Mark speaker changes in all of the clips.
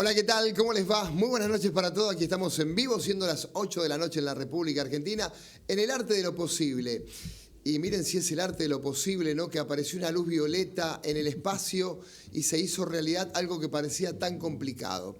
Speaker 1: Hola, ¿qué tal? ¿Cómo les va? Muy buenas noches para todos. Aquí estamos en vivo, siendo las 8 de la noche en la República Argentina, en el arte de lo posible. Y miren si es el arte de lo posible, ¿no? Que apareció una luz violeta en el espacio y se hizo realidad algo que parecía tan complicado.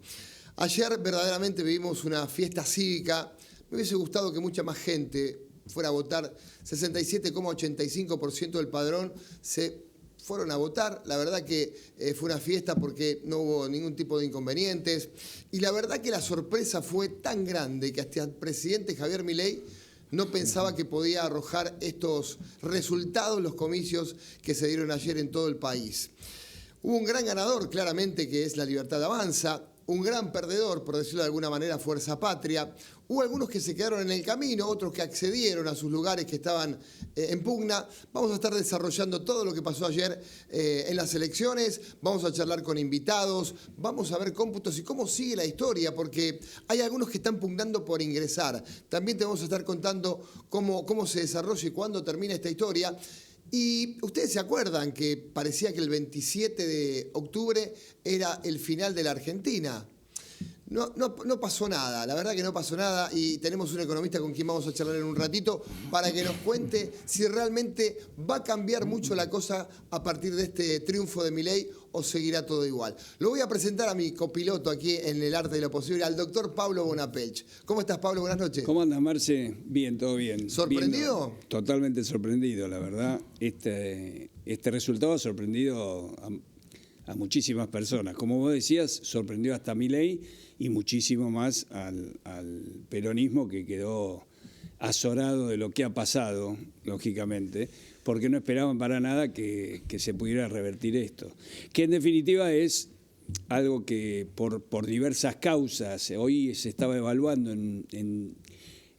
Speaker 1: Ayer verdaderamente vivimos una fiesta cívica. Me hubiese gustado que mucha más gente fuera a votar. 67,85% del padrón se fueron a votar. La verdad que fue una fiesta porque no hubo ningún tipo de inconvenientes. Y la verdad que la sorpresa fue tan grande que hasta el presidente Javier Milei no pensaba que podía arrojar estos resultados, los comicios que se dieron ayer en todo el país. Hubo un gran ganador, claramente, que es La Libertad Avanza. Un gran perdedor, por decirlo de alguna manera, Fuerza Patria. Hubo algunos que se quedaron en el camino, otros que accedieron a sus lugares que estaban en pugna. Vamos a estar desarrollando todo lo que pasó ayer en las elecciones. Vamos a charlar con invitados. Vamos a ver cómputos y cómo sigue la historia, porque hay algunos que están pugnando por ingresar. También te vamos a estar contando cómo se desarrolla y cuándo termina esta historia. Y ustedes se acuerdan que parecía que el 27 de octubre era el final de la Argentina. No pasó nada, la verdad que no pasó nada, y tenemos un economista con quien vamos a charlar en un ratito para que nos cuente si realmente va a cambiar mucho la cosa a partir de este triunfo de Milei o seguirá todo igual. Lo voy a presentar a mi copiloto aquí en el arte de lo posible, al doctor Pablo Bonapelch. ¿Cómo estás, Pablo? Buenas noches.
Speaker 2: ¿Cómo andas, Marce? Bien, todo bien.
Speaker 1: ¿Sorprendido?
Speaker 2: Totalmente sorprendido, la verdad. Este resultado ha sorprendido a muchísimas personas. Como vos decías, sorprendió hasta Milei y muchísimo más al peronismo, que quedó azorado de lo que ha pasado, lógicamente, porque no esperaban para nada que se pudiera revertir esto. Que en definitiva es algo que por diversas causas, hoy se estaba evaluando en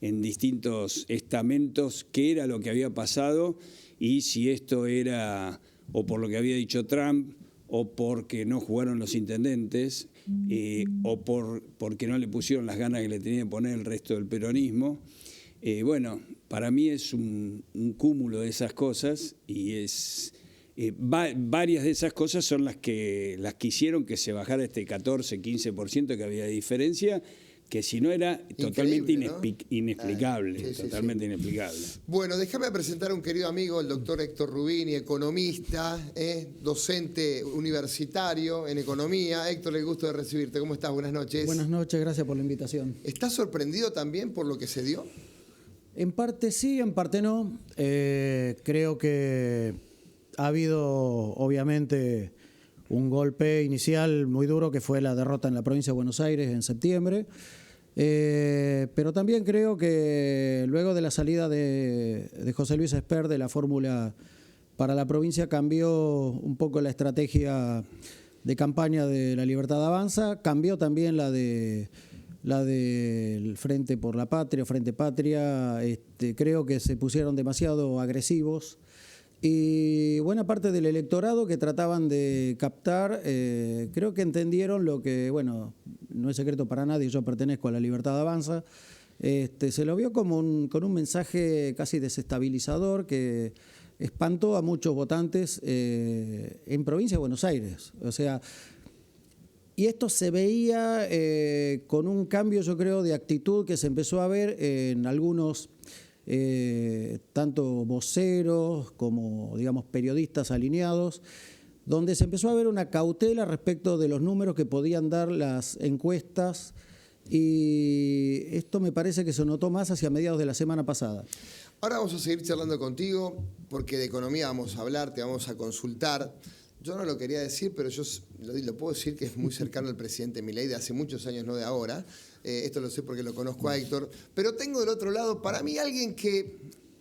Speaker 2: distintos estamentos qué era lo que había pasado y si esto era o por lo que había dicho Trump, o porque no jugaron los intendentes, o porque no le pusieron las ganas que le tenía que poner el resto del peronismo. Bueno, para mí es un cúmulo de esas cosas, y varias de esas cosas son las que hicieron que se bajara este 14-15% que había de diferencia, que si no era totalmente inexplicable, totalmente inexplicable.
Speaker 1: Bueno, déjame presentar a un querido amigo, el doctor Héctor Rubini, economista, docente universitario en economía. Héctor, el gusto de recibirte. ¿Cómo estás? Buenas noches.
Speaker 3: Buenas noches, gracias por la invitación.
Speaker 1: ¿Estás sorprendido también por lo que se dio?
Speaker 3: En parte sí, en parte no. Creo que ha habido, obviamente, un golpe inicial muy duro, que fue la derrota en la provincia de Buenos Aires en septiembre. Pero también creo que luego de la salida de José Luis Esper de la fórmula para la provincia, cambió un poco la estrategia de campaña de La Libertad Avanza, cambió también la del Frente por la Patria, Frente Patria. Creo que se pusieron demasiado agresivos. Y buena parte del electorado que trataban de captar, creo que entendieron lo que, bueno, no es secreto para nadie, yo pertenezco a La Libertad Avanza. Se lo vio como con un mensaje casi desestabilizador que espantó a muchos votantes en provincia de Buenos Aires. O sea, y esto se veía con un cambio, yo creo, de actitud que se empezó a ver en algunos tanto voceros como, digamos, periodistas alineados, donde se empezó a ver una cautela respecto de los números que podían dar las encuestas, y esto me parece que se notó más hacia mediados de la semana pasada.
Speaker 1: Ahora vamos a seguir charlando contigo, porque de economía vamos a hablar, te vamos a consultar. Yo no lo quería decir, pero yo lo puedo decir, que es muy cercano al presidente Milei de hace muchos años, no de ahora. Esto lo sé porque lo conozco a Héctor. Pero tengo del otro lado, para mí, alguien que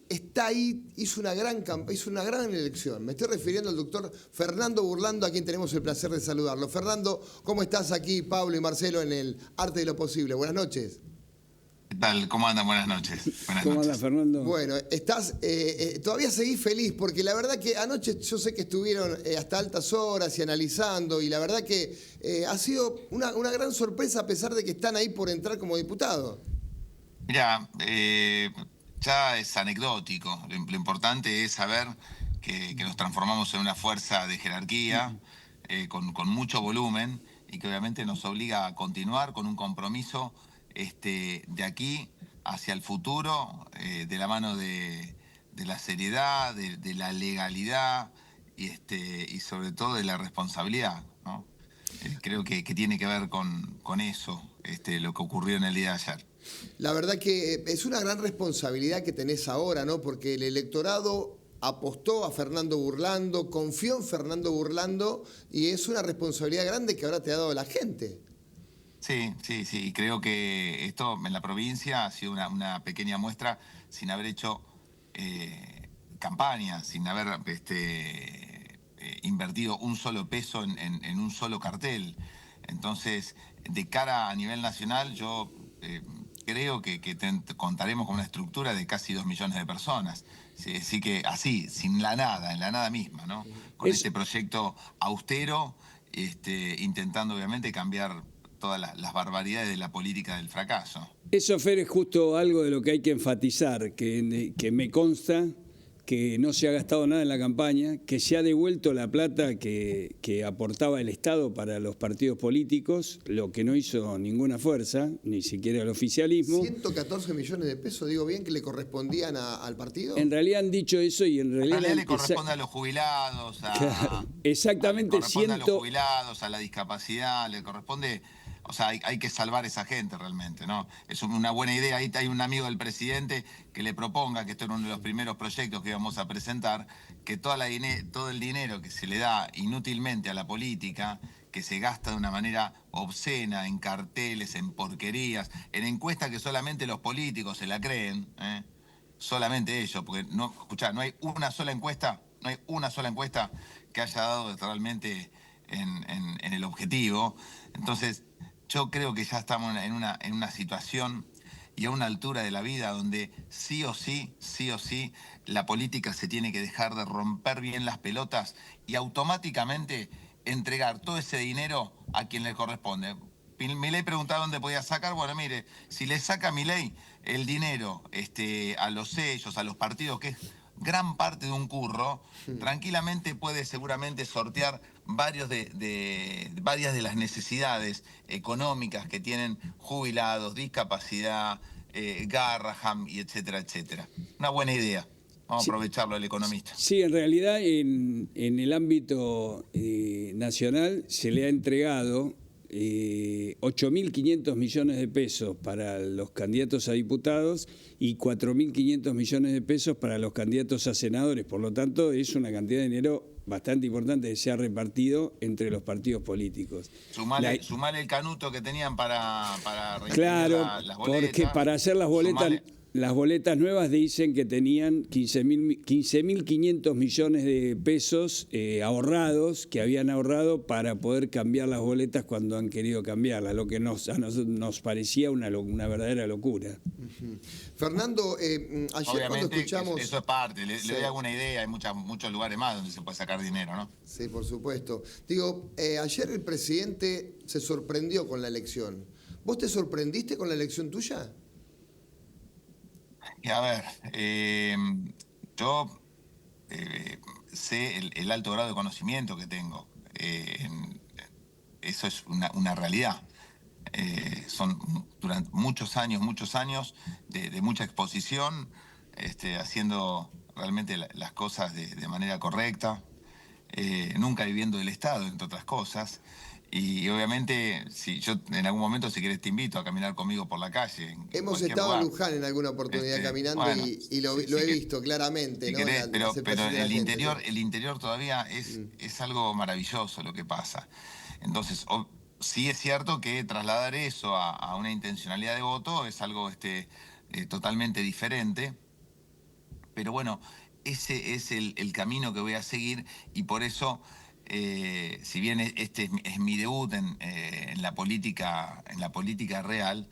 Speaker 1: está ahí, hizo una gran elección. Me estoy refiriendo al doctor Fernando Burlando, a quien tenemos el placer de saludarlo. Fernando, ¿cómo estás aquí, Pablo y Marcelo, en el Arte de lo Posible? Buenas noches.
Speaker 4: ¿Qué tal? ¿Cómo andan? Buenas noches.
Speaker 2: ¿Cómo andas, Fernando?
Speaker 1: Bueno, todavía seguís feliz, porque la verdad que anoche yo sé que estuvieron hasta altas horas y analizando, y la verdad que ha sido una gran sorpresa, a pesar de que están ahí por entrar como diputados.
Speaker 4: Mirá, ya es anecdótico. Lo importante es saber que nos transformamos en una fuerza de jerarquía, con mucho volumen, y que obviamente nos obliga a continuar con un compromiso de aquí hacia el futuro, de la mano de la seriedad, de la legalidad y sobre todo de la responsabilidad, ¿no? Creo que tiene que ver con eso, lo que ocurrió en el día de ayer.
Speaker 1: La verdad que es una gran responsabilidad que tenés ahora, ¿no? Porque el electorado apostó a Fernando Burlando, confió en Fernando Burlando y es una responsabilidad grande que ahora te ha dado la gente.
Speaker 4: Sí. Y creo que esto en la provincia ha sido una pequeña muestra sin haber hecho campaña, sin haber invertido un solo peso en un solo cartel. Entonces, de cara a nivel nacional, yo creo que contaremos con una estructura de casi 2 millones de personas. Sí, así que así, sin la nada, en la nada misma, ¿no? Con este proyecto austero, intentando obviamente cambiar todas las barbaridades de la política del fracaso.
Speaker 2: Eso, Fer, es justo algo de lo que hay que enfatizar, que me consta que no se ha gastado nada en la campaña, que se ha devuelto la plata que aportaba el Estado para los partidos políticos, lo que no hizo ninguna fuerza, ni siquiera el oficialismo.
Speaker 1: 114 millones de pesos, digo bien, que le correspondían al partido.
Speaker 2: En realidad han dicho eso y en realidad
Speaker 4: le corresponde a los jubilados,
Speaker 2: claro, exactamente,
Speaker 4: le corresponde a los jubilados, a la discapacidad, le corresponde. O sea, hay que salvar a esa gente realmente, ¿no? Es una buena idea. Ahí hay un amigo del presidente que le proponga, que esto era uno de los primeros proyectos que íbamos a presentar, que todo el dinero que se le da inútilmente a la política, que se gasta de una manera obscena en carteles, en porquerías, en encuestas que solamente los políticos se la creen, solamente ellos, porque escuchá, no hay una sola encuesta que haya dado realmente en el objetivo. Entonces, yo creo que ya estamos en una situación y a una altura de la vida donde sí o sí, la política se tiene que dejar de romper bien las pelotas y automáticamente entregar todo ese dinero a quien le corresponde. Milei preguntaba dónde podía sacar. Bueno, mire, si le saca Milei el dinero a los sellos, a los partidos, que es gran parte de un curro, tranquilamente puede seguramente sortear varias de las necesidades económicas que tienen jubilados, discapacidad, Garraham y etcétera, etcétera. Una buena idea. Vamos a aprovecharlo el economista.
Speaker 2: Sí, en realidad en el ámbito nacional se le ha entregado 8.500 millones de pesos para los candidatos a diputados y 4.500 millones de pesos para los candidatos a senadores. Por lo tanto, es una cantidad de dinero bastante importante que se ha repartido entre los partidos políticos.
Speaker 4: Sumale el canuto que tenían para
Speaker 2: claro,
Speaker 4: las boletas.
Speaker 2: Porque para hacer las boletas nuevas dicen que tenían 15.500 millones de pesos ahorrados, que habían ahorrado para poder cambiar las boletas cuando han querido cambiarlas, lo que a nosotros nos parecía una verdadera locura.
Speaker 1: Fernando, ayer
Speaker 4: obviamente,
Speaker 1: cuando escuchamos...
Speaker 4: Eso es parte, le doy alguna idea, hay muchos lugares más donde se puede sacar dinero, ¿no?
Speaker 1: Sí, por supuesto. Digo, ayer el presidente se sorprendió con la elección. ¿Vos te sorprendiste con la elección tuya?
Speaker 4: A ver, yo sé el alto grado de conocimiento que tengo. Eso es una realidad. Son durante muchos años de mucha exposición, haciendo realmente las cosas de manera correcta, nunca viviendo del Estado, entre otras cosas. Y obviamente, si yo en algún momento, si querés, te invito a caminar conmigo por la calle.
Speaker 1: Hemos estado en Luján en alguna oportunidad caminando, bueno, y lo he visto claramente.
Speaker 4: Si
Speaker 1: ¿no?
Speaker 4: querés, pero el interior todavía es algo maravilloso lo que pasa. Entonces, sí es cierto que trasladar eso a una intencionalidad de voto es algo totalmente diferente. Pero bueno, ese es el camino que voy a seguir y por eso... si bien este es mi debut en la política real,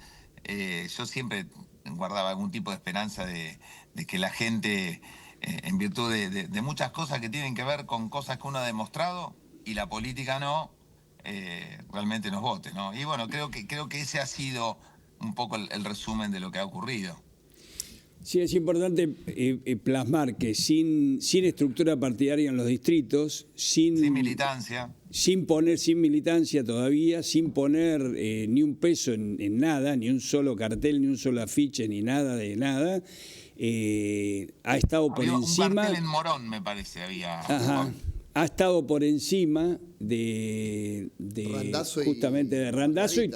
Speaker 4: yo siempre guardaba algún tipo de esperanza de que la gente, en virtud de muchas cosas que tienen que ver con cosas que uno ha demostrado y la política no, realmente nos vote, ¿no? Y bueno, creo que ese ha sido un poco el resumen de lo que ha ocurrido.
Speaker 2: Sí, es importante plasmar que sin estructura partidaria en los distritos,
Speaker 4: Sin militancia.
Speaker 2: sin militancia todavía, sin poner ni un peso en nada, ni un solo cartel, ni un solo afiche, ni nada de nada, ha estado por
Speaker 4: Había
Speaker 2: encima.
Speaker 4: un cartel en Morón, me parece, había.
Speaker 2: Ajá. Ha estado por encima de
Speaker 1: Randazzo
Speaker 2: justamente de Randazzo y
Speaker 1: Margarita.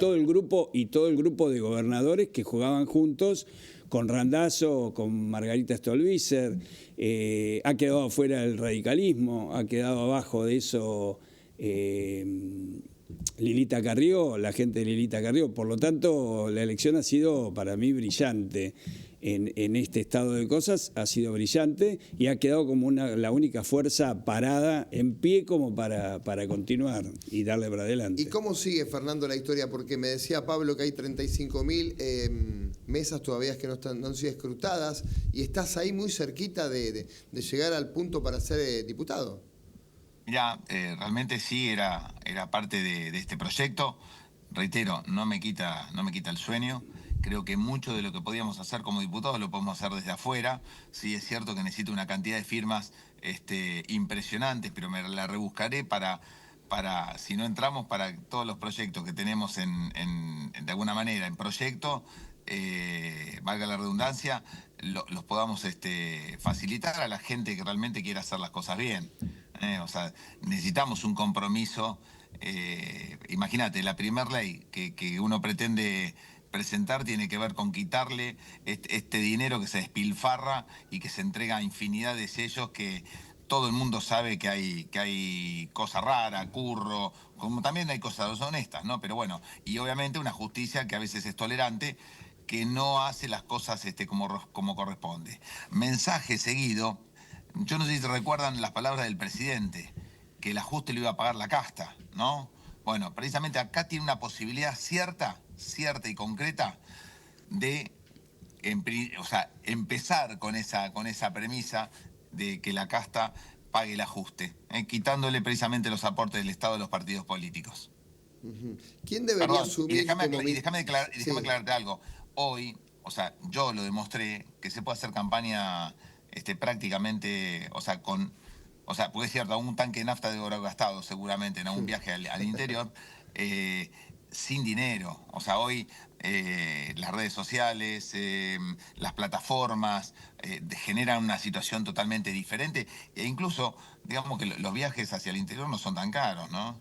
Speaker 2: todo el grupo de gobernadores que jugaban juntos con Randazzo, con Margarita Stolbizer. Ha quedado afuera el radicalismo, ha quedado abajo de eso Lilita Carrió, la gente de Lilita Carrió. Por lo tanto, la elección ha sido para mí brillante. En este estado de cosas ha sido brillante y ha quedado como la única fuerza parada en pie como para continuar y darle para adelante.
Speaker 1: ¿Y cómo sigue, Fernando, la historia? Porque me decía Pablo que hay 35.000 mesas todavía que no han sido escrutadas y estás ahí muy cerquita de llegar al punto para ser diputado.
Speaker 4: Mirá, realmente sí era parte de este proyecto. Reitero, no me quita el sueño. Creo que mucho de lo que podíamos hacer como diputados lo podemos hacer desde afuera. Sí, es cierto que necesito una cantidad de firmas impresionantes, pero me la rebuscaré para, si no entramos, para todos los proyectos que tenemos de alguna manera en proyecto, valga la redundancia, los podamos facilitar a la gente que realmente quiera hacer las cosas bien. O sea, necesitamos un compromiso. Imagínate, la primer ley que uno pretende presentar tiene que ver con quitarle este dinero que se despilfarra y que se entrega a infinidad de sellos que todo el mundo sabe que hay cosa rara, curro, como también hay cosas honestas, ¿no? Pero bueno, y obviamente una justicia que a veces es tolerante, que no hace las cosas como corresponde. Mensaje seguido, yo no sé si te recuerdan las palabras del presidente, que el ajuste lo iba a pagar la casta, ¿no? Bueno, precisamente acá tiene una posibilidad cierta y concreta de empezar con esa premisa de que la casta pague el ajuste, quitándole precisamente los aportes del Estado a los partidos políticos.
Speaker 1: ¿Quién debería
Speaker 4: Perdón,
Speaker 1: asumir?
Speaker 4: y déjame
Speaker 1: Sí.
Speaker 4: aclararte algo. Hoy, yo lo demostré que se puede hacer campaña prácticamente, porque es cierto, a un tanque de nafta de oro gastado seguramente en algún viaje al interior, sin dinero. O sea, hoy las redes sociales, las plataformas generan una situación totalmente diferente e incluso, digamos que los viajes hacia el interior no son tan caros, ¿no?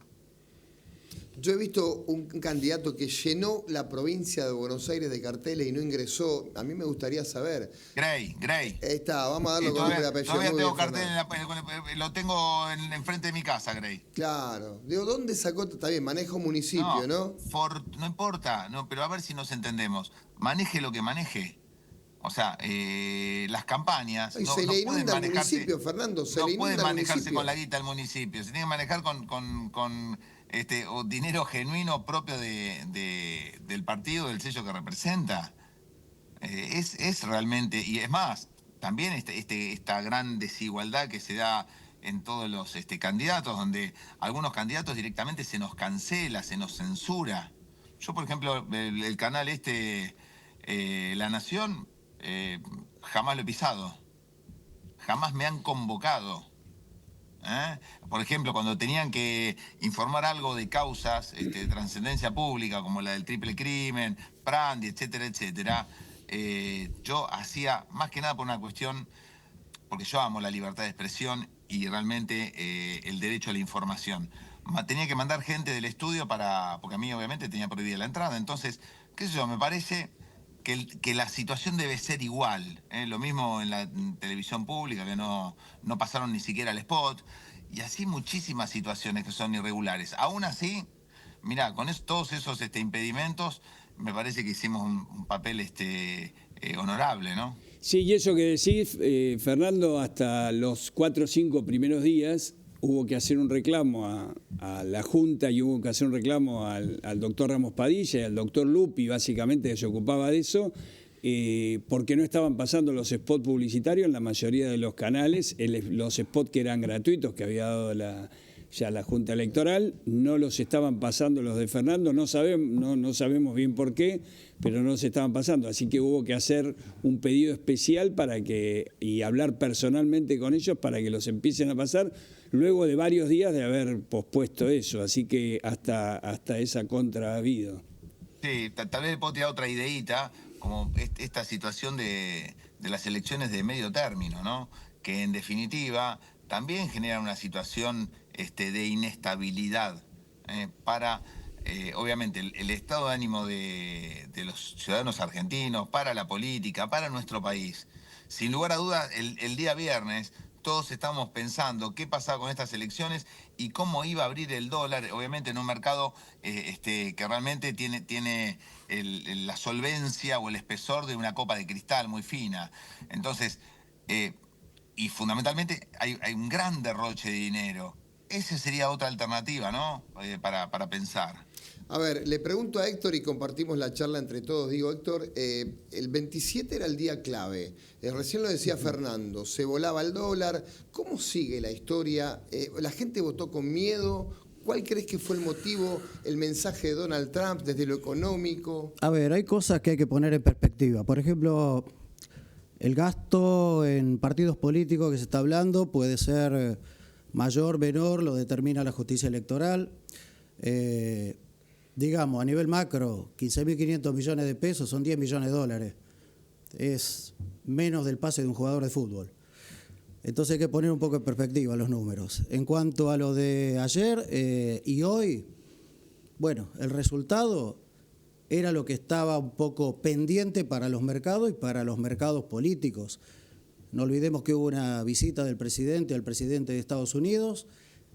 Speaker 1: Yo he visto un candidato que llenó la provincia de Buenos Aires de carteles y no ingresó. A mí me gustaría saber.
Speaker 4: Gray.
Speaker 1: Ahí está, vamos a darlo con nombre y apellido.
Speaker 4: Todavía
Speaker 1: Muy
Speaker 4: tengo
Speaker 1: bien,
Speaker 4: cartel, lo tengo enfrente de mi casa, Gray.
Speaker 1: Claro. Digo, ¿dónde sacó? Está bien, manejo municipio, ¿no?
Speaker 4: No importa, no, pero a ver si nos entendemos. Maneje lo que maneje. O sea, las campañas
Speaker 1: Ay,
Speaker 4: no
Speaker 1: se le
Speaker 4: pueden
Speaker 1: inunda el
Speaker 4: manejarse.
Speaker 1: municipio, Fernando, se
Speaker 4: No
Speaker 1: le
Speaker 4: pueden
Speaker 1: inunda el
Speaker 4: manejarse
Speaker 1: municipio.
Speaker 4: con la guita del municipio. Se tiene que manejar con o dinero genuino propio del partido, del sello que representa. Es realmente, y es más, también esta gran desigualdad que se da en todos los candidatos, donde algunos candidatos directamente se nos cancela, se nos censura. Yo, por ejemplo, el canal La Nación, jamás lo he pisado, jamás me han convocado. Por ejemplo, cuando tenían que informar algo de causas de trascendencia pública, como la del triple crimen, Prandi, etcétera, etcétera, yo hacía más que nada por una cuestión, porque yo amo la libertad de expresión y realmente el derecho a la información. Tenía que mandar gente del estudio porque a mí obviamente tenía prohibida la entrada. Entonces, qué sé yo, me parece que la situación debe ser igual. Lo mismo en la televisión pública, que no pasaron ni siquiera el spot. Y así muchísimas situaciones que son irregulares. Aún así, mirá, con todos esos impedimentos, me parece que hicimos un papel honorable, ¿no?
Speaker 2: Sí, y eso que decís, Fernando, hasta los 4 o 5 primeros días hubo que hacer un reclamo a la Junta y hubo que hacer un reclamo al doctor Ramos Padilla y al doctor Lupi, básicamente, que se ocupaba de eso, porque no estaban pasando los spots publicitarios en la mayoría de los canales, los spots que eran gratuitos, que había dado ya la Junta Electoral, no los estaban pasando los de Fernando, no sabemos bien por qué, pero no se estaban pasando, así que hubo que hacer un pedido especial y hablar personalmente con ellos para que los empiecen a pasar, luego de varios días de haber pospuesto eso, así que hasta esa contra ha habido.
Speaker 4: Sí, tal vez puedo tirar otra ideita, como esta situación de las elecciones de medio término, ¿no? Que en definitiva también generan una situación de inestabilidad para, obviamente, el estado de ánimo de los ciudadanos argentinos, para la política, para nuestro país. Sin lugar a dudas, el día viernes todos estamos pensando qué pasaba con estas elecciones y cómo iba a abrir el dólar, obviamente en un mercado que realmente tiene la solvencia o el espesor de una copa de cristal muy fina. Entonces, y fundamentalmente hay un gran derroche de dinero. Esa sería otra alternativa, ¿no? Para pensar.
Speaker 1: A ver, le pregunto a Héctor y compartimos la charla entre todos. Digo, Héctor, el 27 era el día clave. Recién lo decía Fernando, se volaba el dólar. ¿Cómo sigue la historia? ¿La gente votó con miedo? ¿Cuál crees que fue el motivo, el mensaje de Donald Trump desde lo económico?
Speaker 3: A ver, hay cosas que hay que poner en perspectiva. Por ejemplo, el gasto en partidos políticos que se está hablando puede ser mayor, menor, lo determina la justicia electoral. Digamos, a nivel macro, 15.500 millones de pesos son 10 millones de dólares. Es menos del pase de un jugador de fútbol. Entonces hay que poner un poco en perspectiva los números. En cuanto a lo de ayer y hoy, bueno, el resultado era lo que estaba un poco pendiente para los mercados y para los mercados políticos. No olvidemos que hubo una visita del presidente al presidente de Estados Unidos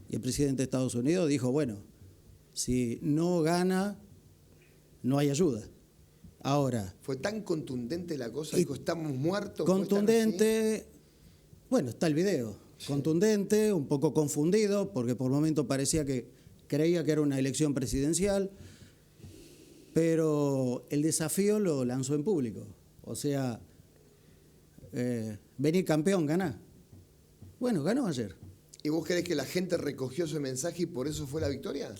Speaker 3: y el presidente de Estados Unidos dijo, bueno, si no gana, no hay ayuda. Ahora...
Speaker 1: ¿Fue tan contundente la cosa? Dijo, estamos muertos.
Speaker 3: Contundente, bueno, está el video. Contundente, un poco confundido, porque por momentos parecía que creía que era una elección presidencial, pero el desafío lo lanzó en público. O sea, vení campeón, ganá. Bueno, ganó ayer.
Speaker 1: ¿Y vos crees que la gente recogió ese mensaje y por eso fue la victoria?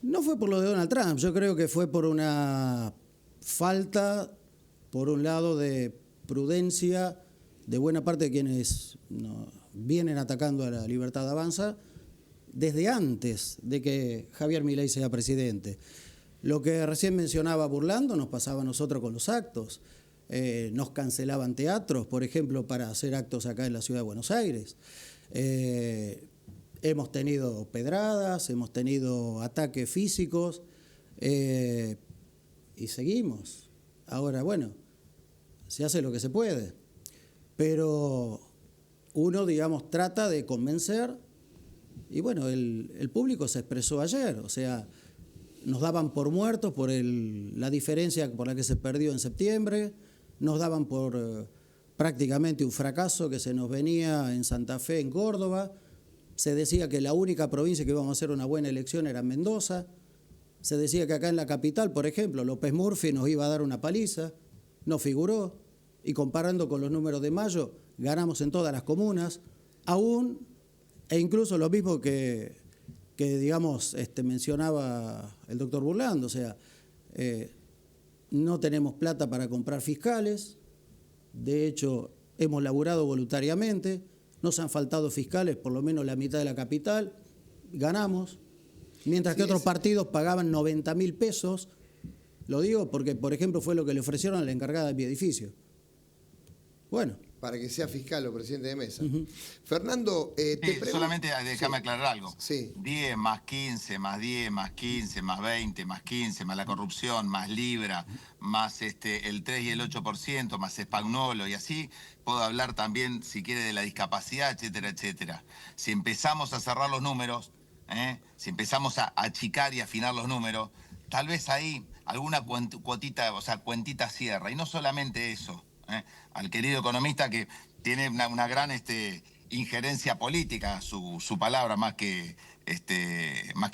Speaker 3: No fue por lo de Donald Trump, yo creo que fue por una falta, por un lado, de prudencia de buena parte de quienes vienen atacando a la Libertad Avanza desde antes de que Javier Milei sea presidente. Lo que recién mencionaba Burlando nos pasaba a nosotros con los actos. Nos cancelaban teatros, por ejemplo, para hacer actos acá en la ciudad de Buenos Aires. Hemos tenido pedradas, hemos tenido ataques físicos y seguimos. Ahora, bueno, se hace lo que se puede, pero uno, digamos, trata de convencer y bueno, el público se expresó ayer, o sea, nos daban por muertos por la diferencia por la que se perdió en septiembre, nos daban por prácticamente un fracaso que se nos venía en Santa Fe, en Córdoba. Se decía que la única provincia que íbamos a hacer una buena elección era Mendoza. Se decía que acá en la capital, por ejemplo, López Murphy nos iba a dar una paliza. No figuró. Y comparando con los números de mayo, ganamos en todas las comunas. Aún, e incluso lo mismo que digamos, mencionaba el doctor Burlando. O sea, no tenemos plata para comprar fiscales. De hecho, hemos laburado voluntariamente. Nos han faltado fiscales, por lo menos la mitad de la capital, ganamos, mientras que otros partidos pagaban 90.000 pesos, lo digo porque, por ejemplo, fue lo que le ofrecieron a la encargada de mi edificio. Bueno.
Speaker 1: Para que sea fiscal o presidente de mesa. Fernando,
Speaker 4: solamente déjame aclarar algo.
Speaker 1: Sí.
Speaker 4: 10 más 15, más 10, más 15, más 20, más 15, más la corrupción, más Libra, más el 3 y el 8%, más Spagnolo y así. Puedo hablar también, si quiere, de la discapacidad, etcétera, etcétera. Si empezamos a cerrar los números, si empezamos a achicar y afinar los números, tal vez ahí alguna cuotita, o sea, cuentita cierra. Y no solamente eso. Al querido economista que tiene una gran injerencia política, su palabra más que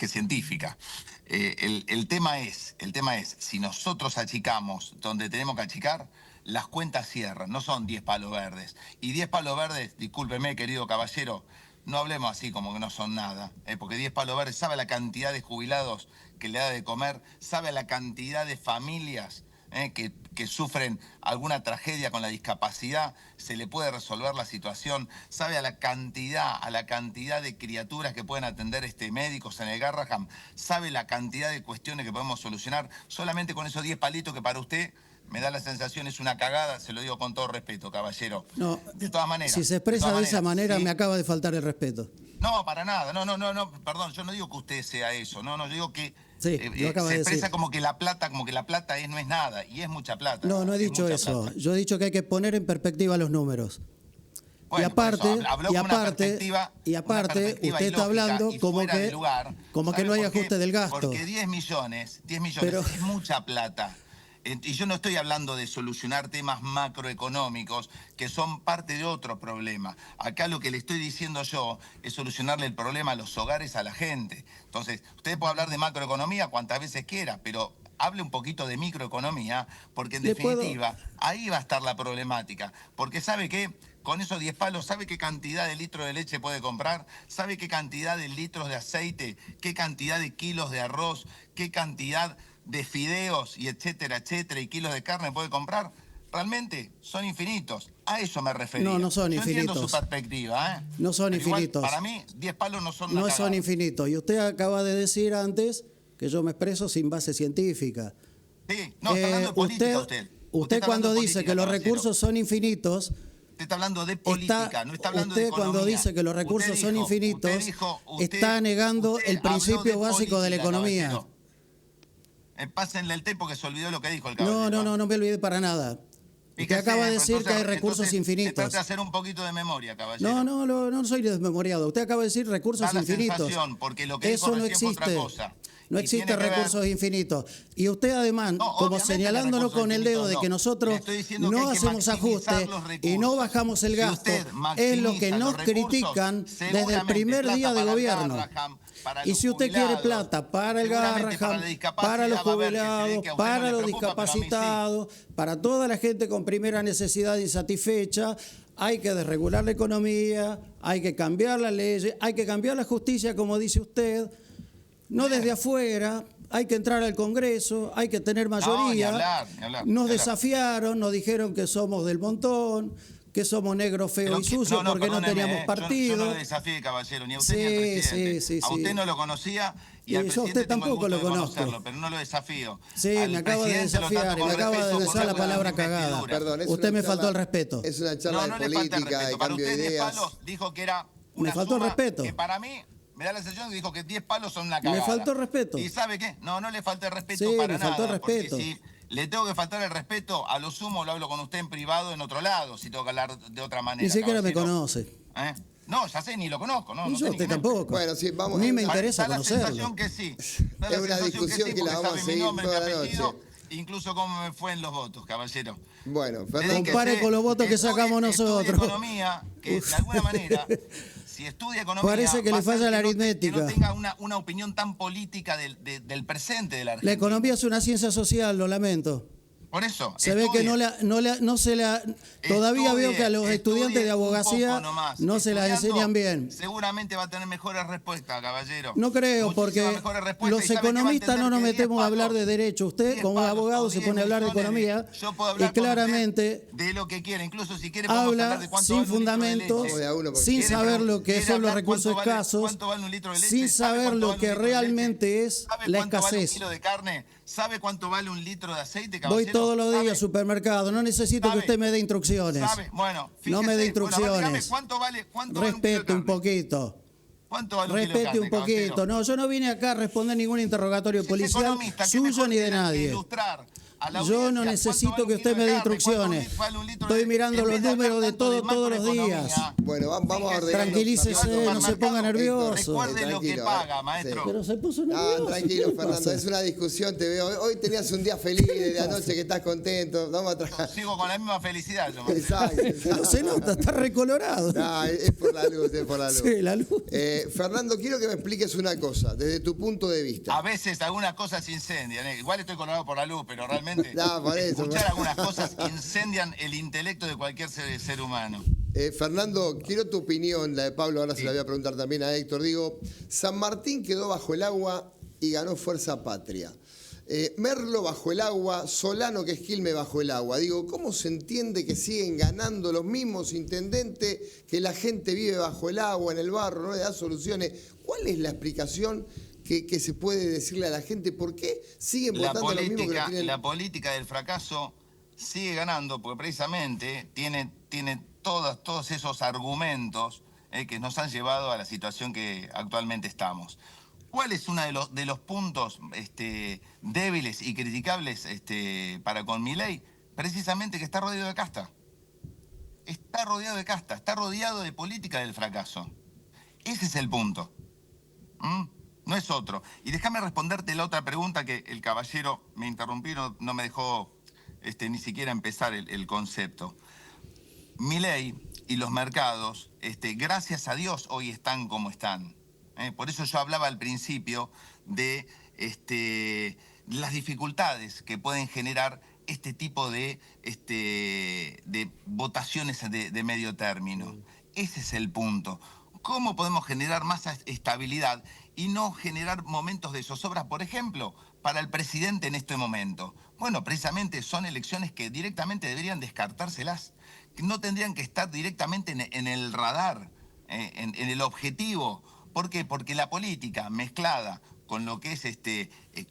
Speaker 4: científica. El tema es, si nosotros achicamos donde tenemos que achicar, las cuentas cierran, no son 10 palos verdes. Y 10 palos verdes, discúlpeme, querido caballero, no hablemos así como que no son nada, porque 10 palos verdes, ¿sabe la cantidad de jubilados que le da de comer? ¿Sabe la cantidad de familias que sufren alguna tragedia con la discapacidad? ¿Se le puede resolver la situación? ¿Sabe a la cantidad de criaturas que pueden atender médicos en el Garrahan? ¿Sabe la cantidad de cuestiones que podemos solucionar solamente con esos 10 palitos que para usted me da la sensación es una cagada? Se lo digo con todo respeto, caballero.
Speaker 3: No,
Speaker 4: de todas maneras.
Speaker 3: Si se expresa de esa manera,
Speaker 4: ¿sí?
Speaker 3: me acaba de faltar el respeto.
Speaker 4: No, para nada. No, perdón, yo no digo que usted sea eso. No, yo digo que
Speaker 3: Sí, lo acaba
Speaker 4: se
Speaker 3: de
Speaker 4: expresa
Speaker 3: decir.
Speaker 4: como que la plata no es nada, y es mucha plata.
Speaker 3: No he
Speaker 4: es
Speaker 3: dicho
Speaker 4: mucha
Speaker 3: eso.
Speaker 4: plata.
Speaker 3: Yo he dicho que hay que poner en perspectiva los números.
Speaker 4: Bueno,
Speaker 3: y aparte,
Speaker 4: por eso, habló con una perspectiva
Speaker 3: usted está
Speaker 4: ilógica
Speaker 3: hablando
Speaker 4: y
Speaker 3: como
Speaker 4: fuera de
Speaker 3: que,
Speaker 4: lugar.
Speaker 3: como que
Speaker 4: ¿Sabe
Speaker 3: no hay
Speaker 4: por qué?
Speaker 3: ajuste del gasto.
Speaker 4: Porque 10 millones
Speaker 3: Pero-
Speaker 4: es mucha plata. Y yo no estoy hablando de solucionar temas macroeconómicos que son parte de otro problema. Acá lo que le estoy diciendo yo es solucionarle el problema a los hogares, a la gente. Entonces, usted puede hablar de macroeconomía cuantas veces quiera, pero hable un poquito de microeconomía, porque en definitiva ahí va a estar la problemática. Porque ¿sabe qué? Con esos 10 palos, ¿sabe qué cantidad de litros de leche puede comprar? ¿Sabe qué cantidad de litros de aceite? ¿Qué cantidad de kilos de arroz? ¿Qué cantidad de fideos y etcétera, y kilos de carne puede comprar? Realmente son infinitos. A eso me refería.
Speaker 3: No son
Speaker 4: Yo entiendo
Speaker 3: infinitos.
Speaker 4: su perspectiva, ¿eh?
Speaker 3: No son
Speaker 4: Pero igual,
Speaker 3: infinitos.
Speaker 4: para mí, 10 palos no son una
Speaker 3: No
Speaker 4: cagada.
Speaker 3: son infinitos. Y usted acaba de decir antes que yo me expreso sin base científica.
Speaker 4: Sí, no, está hablando de política usted.
Speaker 3: Usted
Speaker 4: está
Speaker 3: cuando
Speaker 4: hablando de
Speaker 3: dice
Speaker 4: política,
Speaker 3: que los
Speaker 4: caballero.
Speaker 3: recursos son infinitos,
Speaker 4: Usted está hablando de política, no está hablando de
Speaker 3: usted
Speaker 4: economía.
Speaker 3: cuando dice que los recursos
Speaker 4: Usted
Speaker 3: son
Speaker 4: dijo-
Speaker 3: infinitos,
Speaker 4: usted
Speaker 3: está negando
Speaker 4: usted
Speaker 3: el
Speaker 4: habló
Speaker 3: principio básico de la
Speaker 4: política,
Speaker 3: economía.
Speaker 4: caballero. Pásenle el té porque se olvidó lo que dijo el caballero.
Speaker 3: No me olvidé para nada. Usted
Speaker 4: Fíjese,
Speaker 3: acaba de decir
Speaker 4: entonces-
Speaker 3: que hay recursos
Speaker 4: entonces,
Speaker 3: infinitos.
Speaker 4: Trate de hacer un poquito de memoria, caballero.
Speaker 3: No soy desmemoriado. Usted acaba de decir recursos
Speaker 4: Da la
Speaker 3: infinitos.
Speaker 4: sensación, porque lo que
Speaker 3: Eso
Speaker 4: dijo
Speaker 3: no
Speaker 4: recién fue otra
Speaker 3: existe.
Speaker 4: cosa.
Speaker 3: No
Speaker 4: Y
Speaker 3: existe
Speaker 4: tiene que ver-
Speaker 3: recursos infinitos. Y usted además,
Speaker 4: No,
Speaker 3: como
Speaker 4: obviamente
Speaker 3: señalándonos
Speaker 4: que
Speaker 3: con el dedo de
Speaker 4: recursos
Speaker 3: que
Speaker 4: infinitos,
Speaker 3: nosotros
Speaker 4: Le estoy diciendo que
Speaker 3: no
Speaker 4: hay que
Speaker 3: hacemos
Speaker 4: maximizar
Speaker 3: ajustes
Speaker 4: los
Speaker 3: y no
Speaker 4: recursos.
Speaker 3: bajamos el
Speaker 4: Si
Speaker 3: gasto,
Speaker 4: usted
Speaker 3: es lo que
Speaker 4: maximiza
Speaker 3: nos
Speaker 4: los recursos,
Speaker 3: critican desde el
Speaker 4: seguramente
Speaker 3: primer
Speaker 4: plata
Speaker 3: día de
Speaker 4: para el
Speaker 3: gobierno.
Speaker 4: Garrahan, para
Speaker 3: Y
Speaker 4: los
Speaker 3: si usted quiere
Speaker 4: jubilados,
Speaker 3: plata para el
Speaker 4: seguramente
Speaker 3: Garrahan,
Speaker 4: la discapacidad
Speaker 3: para los
Speaker 4: va a ver que se ve
Speaker 3: jubilados,
Speaker 4: que a usted no
Speaker 3: para
Speaker 4: le
Speaker 3: los
Speaker 4: preocupa, pero a mí sí.
Speaker 3: discapacitados, para toda la gente con primera necesidad insatisfecha, hay que desregular la economía, hay que cambiar las leyes, hay que cambiar la justicia, como dice usted, no desde afuera. Hay que entrar al Congreso, hay que tener mayoría.
Speaker 4: ni hablar, ni hablar,
Speaker 3: Nos
Speaker 4: ni hablar.
Speaker 3: desafiaron, nos dijeron que somos del montón, que somos negros, feos
Speaker 4: Pero
Speaker 3: y sucios porque no
Speaker 4: perdóneme,
Speaker 3: teníamos
Speaker 4: Yo
Speaker 3: partido.
Speaker 4: no lo desafié, caballero, ni a usted ni al
Speaker 3: Sí,
Speaker 4: presidente.
Speaker 3: sí,
Speaker 4: A usted
Speaker 3: sí.
Speaker 4: no lo conocía y
Speaker 3: Y
Speaker 4: al
Speaker 3: yo a
Speaker 4: presidente
Speaker 3: usted
Speaker 4: tengo el
Speaker 3: tampoco
Speaker 4: gusto
Speaker 3: lo
Speaker 4: de
Speaker 3: conozco.
Speaker 4: conocerlo, pero no lo desafío.
Speaker 3: Sí,
Speaker 4: Al
Speaker 3: me acaba de
Speaker 4: presidente lo trato
Speaker 3: desafiar y
Speaker 4: con
Speaker 3: me acaba de
Speaker 4: respeto
Speaker 3: usar
Speaker 4: porque
Speaker 3: la
Speaker 4: fue una
Speaker 3: palabra
Speaker 4: investidura.
Speaker 3: cagada.
Speaker 1: Perdón, es
Speaker 3: Usted
Speaker 1: una
Speaker 3: me faltó
Speaker 1: charla-
Speaker 3: el respeto.
Speaker 1: Es una charla
Speaker 4: No, no
Speaker 1: de
Speaker 4: le falta el
Speaker 1: política, de
Speaker 4: respeto. Para
Speaker 1: cambio de
Speaker 4: usted 10
Speaker 1: ideas.
Speaker 4: palos dijo que era
Speaker 3: Me
Speaker 4: una
Speaker 3: faltó el
Speaker 4: suma
Speaker 3: respeto.
Speaker 4: que para mí me da la sensación que dijo que 10 palos son una
Speaker 3: Me
Speaker 4: cagada.
Speaker 3: faltó el respeto.
Speaker 4: ¿Y sabe qué? No le falta el respeto
Speaker 3: Sí,
Speaker 4: para
Speaker 3: me
Speaker 4: nada.
Speaker 3: faltó el
Speaker 4: porque
Speaker 3: respeto.
Speaker 4: si le tengo que faltar el respeto, a lo sumo lo hablo con usted en privado en otro lado, si tengo que hablar de otra manera.
Speaker 3: Ni siquiera me
Speaker 4: caballero.
Speaker 3: conoce.
Speaker 4: ¿Eh? No, ya sé, ni lo conozco. No,
Speaker 3: Y
Speaker 4: no
Speaker 3: yo
Speaker 4: sé
Speaker 3: a
Speaker 4: ni
Speaker 3: usted
Speaker 4: quién es.
Speaker 3: tampoco.
Speaker 1: Bueno, sí, vamos.
Speaker 3: Ni me
Speaker 1: Da
Speaker 3: interesa
Speaker 4: Da la
Speaker 3: conocerlo.
Speaker 4: sensación que sí. Da
Speaker 1: Es
Speaker 4: la
Speaker 1: una
Speaker 4: sensación
Speaker 1: discusión que
Speaker 4: porque
Speaker 1: la vamos a
Speaker 4: sabe mi
Speaker 1: seguir
Speaker 4: nombre,
Speaker 1: toda
Speaker 4: mi
Speaker 1: la
Speaker 4: apellido,
Speaker 1: noche.
Speaker 4: incluso cómo me fue en los votos, caballero.
Speaker 1: Bueno, Fernando,
Speaker 3: Compare con los votos que sacamos nosotros.
Speaker 4: Estudie economía, que de alguna manera, si estudia economía,
Speaker 3: Parece que
Speaker 4: va
Speaker 3: le
Speaker 4: a ser
Speaker 3: falla la
Speaker 4: que no
Speaker 3: aritmética.
Speaker 4: tenga una opinión tan política del presente de la Argentina.
Speaker 3: La economía es una ciencia social, lo lamento.
Speaker 4: Por eso,
Speaker 3: Se ve que todavía veo que a los estudiantes de abogacía no se las enseñan bien.
Speaker 4: Seguramente va a tener mejores respuestas, caballero.
Speaker 3: No creo,
Speaker 4: Muchísimas
Speaker 3: porque
Speaker 4: mejores respuestas.
Speaker 3: los
Speaker 4: ¿Y sabe qué va a
Speaker 3: economistas no
Speaker 4: entender?
Speaker 3: nos
Speaker 4: Que 10
Speaker 3: metemos a hablar
Speaker 4: palos,
Speaker 3: de derecho. Usted,
Speaker 4: 10
Speaker 3: como
Speaker 4: palos
Speaker 3: abogado,
Speaker 4: o
Speaker 3: se
Speaker 4: 10
Speaker 3: pone a hablar de
Speaker 4: millones
Speaker 3: economía
Speaker 4: yo puedo
Speaker 3: y
Speaker 4: hablar con
Speaker 3: claramente
Speaker 4: usted de lo que quiera. Incluso si quiere podemos hablar
Speaker 3: habla
Speaker 4: de cuánto
Speaker 3: sin
Speaker 4: vale un litro de
Speaker 3: fundamentos,
Speaker 4: leche.
Speaker 1: Vamos de a uno, porque
Speaker 3: sin
Speaker 4: ¿Quiere
Speaker 3: saber
Speaker 4: hablar-
Speaker 3: lo que
Speaker 4: quiere
Speaker 3: son los
Speaker 4: hablar
Speaker 3: recursos
Speaker 4: cuánto vale-
Speaker 3: escasos,
Speaker 4: cuánto vale un litro de leche?
Speaker 3: sin
Speaker 4: ¿Sabe
Speaker 3: saber
Speaker 4: cuánto
Speaker 3: lo
Speaker 4: vale un
Speaker 3: que
Speaker 4: litro de leche?
Speaker 3: realmente es
Speaker 4: ¿Sabe
Speaker 3: la
Speaker 4: cuánto vale un
Speaker 3: escasez.
Speaker 4: kilo de carne? ¿Sabe cuánto vale un litro de aceite,
Speaker 3: Voy
Speaker 4: caballero?
Speaker 3: todos los días
Speaker 4: ¿Sabe?
Speaker 3: al supermercado, no necesito que
Speaker 4: ¿Sabe?
Speaker 3: usted me dé instrucciones.
Speaker 4: ¿Sabe? Bueno,
Speaker 3: No me dé
Speaker 4: fíjese, bueno, dígame,
Speaker 3: instrucciones.
Speaker 4: ¿cuánto vale un kilo de
Speaker 3: Respete un
Speaker 4: carne?
Speaker 3: poquito.
Speaker 4: ¿Cuánto vale un kilo de
Speaker 3: Respete
Speaker 4: carne,
Speaker 3: un poquito.
Speaker 4: caballero?
Speaker 3: No, yo no vine acá a responder ningún interrogatorio
Speaker 4: Si es
Speaker 3: policial
Speaker 4: economista, ¿qué
Speaker 3: suyo
Speaker 4: mejor
Speaker 3: ni de
Speaker 4: que
Speaker 3: nadie.
Speaker 4: ilustrar a la
Speaker 3: Yo no
Speaker 4: audiencia
Speaker 3: necesito
Speaker 4: cuánto vale
Speaker 3: que
Speaker 4: un
Speaker 3: usted
Speaker 4: kilo
Speaker 3: me
Speaker 4: de
Speaker 3: dé
Speaker 4: carne,
Speaker 3: instrucciones.
Speaker 4: cuánto vale un litro
Speaker 3: Estoy
Speaker 4: de-
Speaker 3: mirando
Speaker 4: en
Speaker 3: los
Speaker 4: vez de
Speaker 3: números
Speaker 4: hablar
Speaker 3: de
Speaker 4: tanto
Speaker 3: todo todos los
Speaker 4: macroeconomía,
Speaker 3: días.
Speaker 1: bueno, vamos a
Speaker 4: fíjese,
Speaker 1: ordenar.
Speaker 3: Tranquilícese,
Speaker 1: Fernando.
Speaker 3: no se ponga nervioso.
Speaker 4: Recuerde lo que
Speaker 1: Tranquilo,
Speaker 4: paga,
Speaker 1: sí.
Speaker 4: maestro.
Speaker 3: Pero se puso
Speaker 1: Ah,
Speaker 3: nervioso.
Speaker 1: tranquilo,
Speaker 3: ¿Qué
Speaker 1: Fernando,
Speaker 3: pasa?
Speaker 1: es una discusión, te veo. Hoy tenías un día feliz desde anoche que estás contento. Vamos a trabajar.
Speaker 4: Sigo con la misma felicidad yo, maestro.
Speaker 1: Exacto,
Speaker 3: No
Speaker 1: exacto.
Speaker 3: se nota, está recolorado.
Speaker 1: No, es por la luz, es por la luz.
Speaker 3: Sí, la luz.
Speaker 1: Fernando, quiero que me expliques una cosa, desde tu punto de vista.
Speaker 4: A veces algunas cosas se incendian. Igual estoy colorado por la luz, pero realmente
Speaker 1: No, por eso,
Speaker 4: escuchar
Speaker 1: por-
Speaker 4: algunas cosas incendian el intelecto de cualquier ser humano.
Speaker 1: Fernando, quiero tu opinión, la de Pablo, ahora se la voy a preguntar también a Héctor. Digo, San Martín quedó bajo el agua y ganó Fuerza Patria. Merlo bajo el agua, Solano, que es Quilmes, bajo el agua. Digo, ¿cómo se entiende que siguen ganando los mismos intendentes, que la gente vive bajo el agua, en el barro, no le da soluciones? ¿Cuál es la explicación que se puede decirle a la gente? ¿Por qué siguen votando los mismos que lo tienen?
Speaker 4: La política del fracaso sigue ganando porque precisamente tiene todos esos argumentos que nos han llevado a la situación que actualmente estamos. ¿Cuál es uno de los puntos débiles y criticables para con Milei? Precisamente que está rodeado de casta. Está rodeado de casta, está rodeado de política del fracaso. Ese es el punto. No es otro. Y déjame responderte la otra pregunta que el caballero me interrumpió, no me dejó ni siquiera empezar el concepto. Milei y los mercados, gracias a Dios, hoy están como están. Por eso yo hablaba al principio de las dificultades que pueden generar este tipo de votaciones de medio término. Ese es el punto. ¿Cómo podemos generar más estabilidad y no generar momentos de zozobra, por ejemplo, para el presidente en este momento? Bueno, precisamente son elecciones que directamente deberían descartárselas, que no tendrían que estar directamente en el radar, en el objetivo. ¿Por qué? Porque la política mezclada con lo que es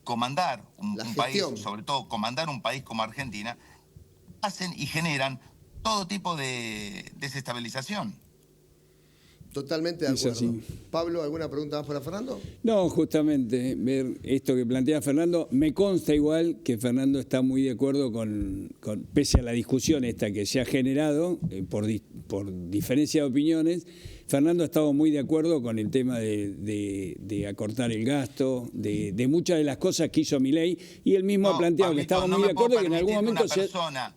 Speaker 4: comandar un país, sobre todo comandar un país como Argentina, hacen y generan todo tipo de desestabilización.
Speaker 1: Totalmente de acuerdo. Pablo, ¿alguna pregunta más para Fernando?
Speaker 2: No, justamente, ver esto que plantea Fernando, me consta igual que Fernando está muy de acuerdo pese a la discusión esta que se ha generado por diferencia de opiniones, Fernando ha estado muy de acuerdo con el tema de acortar el gasto, de muchas de las cosas que hizo Milei, y él mismo ha planteado que estaba muy de acuerdo y que en algún momento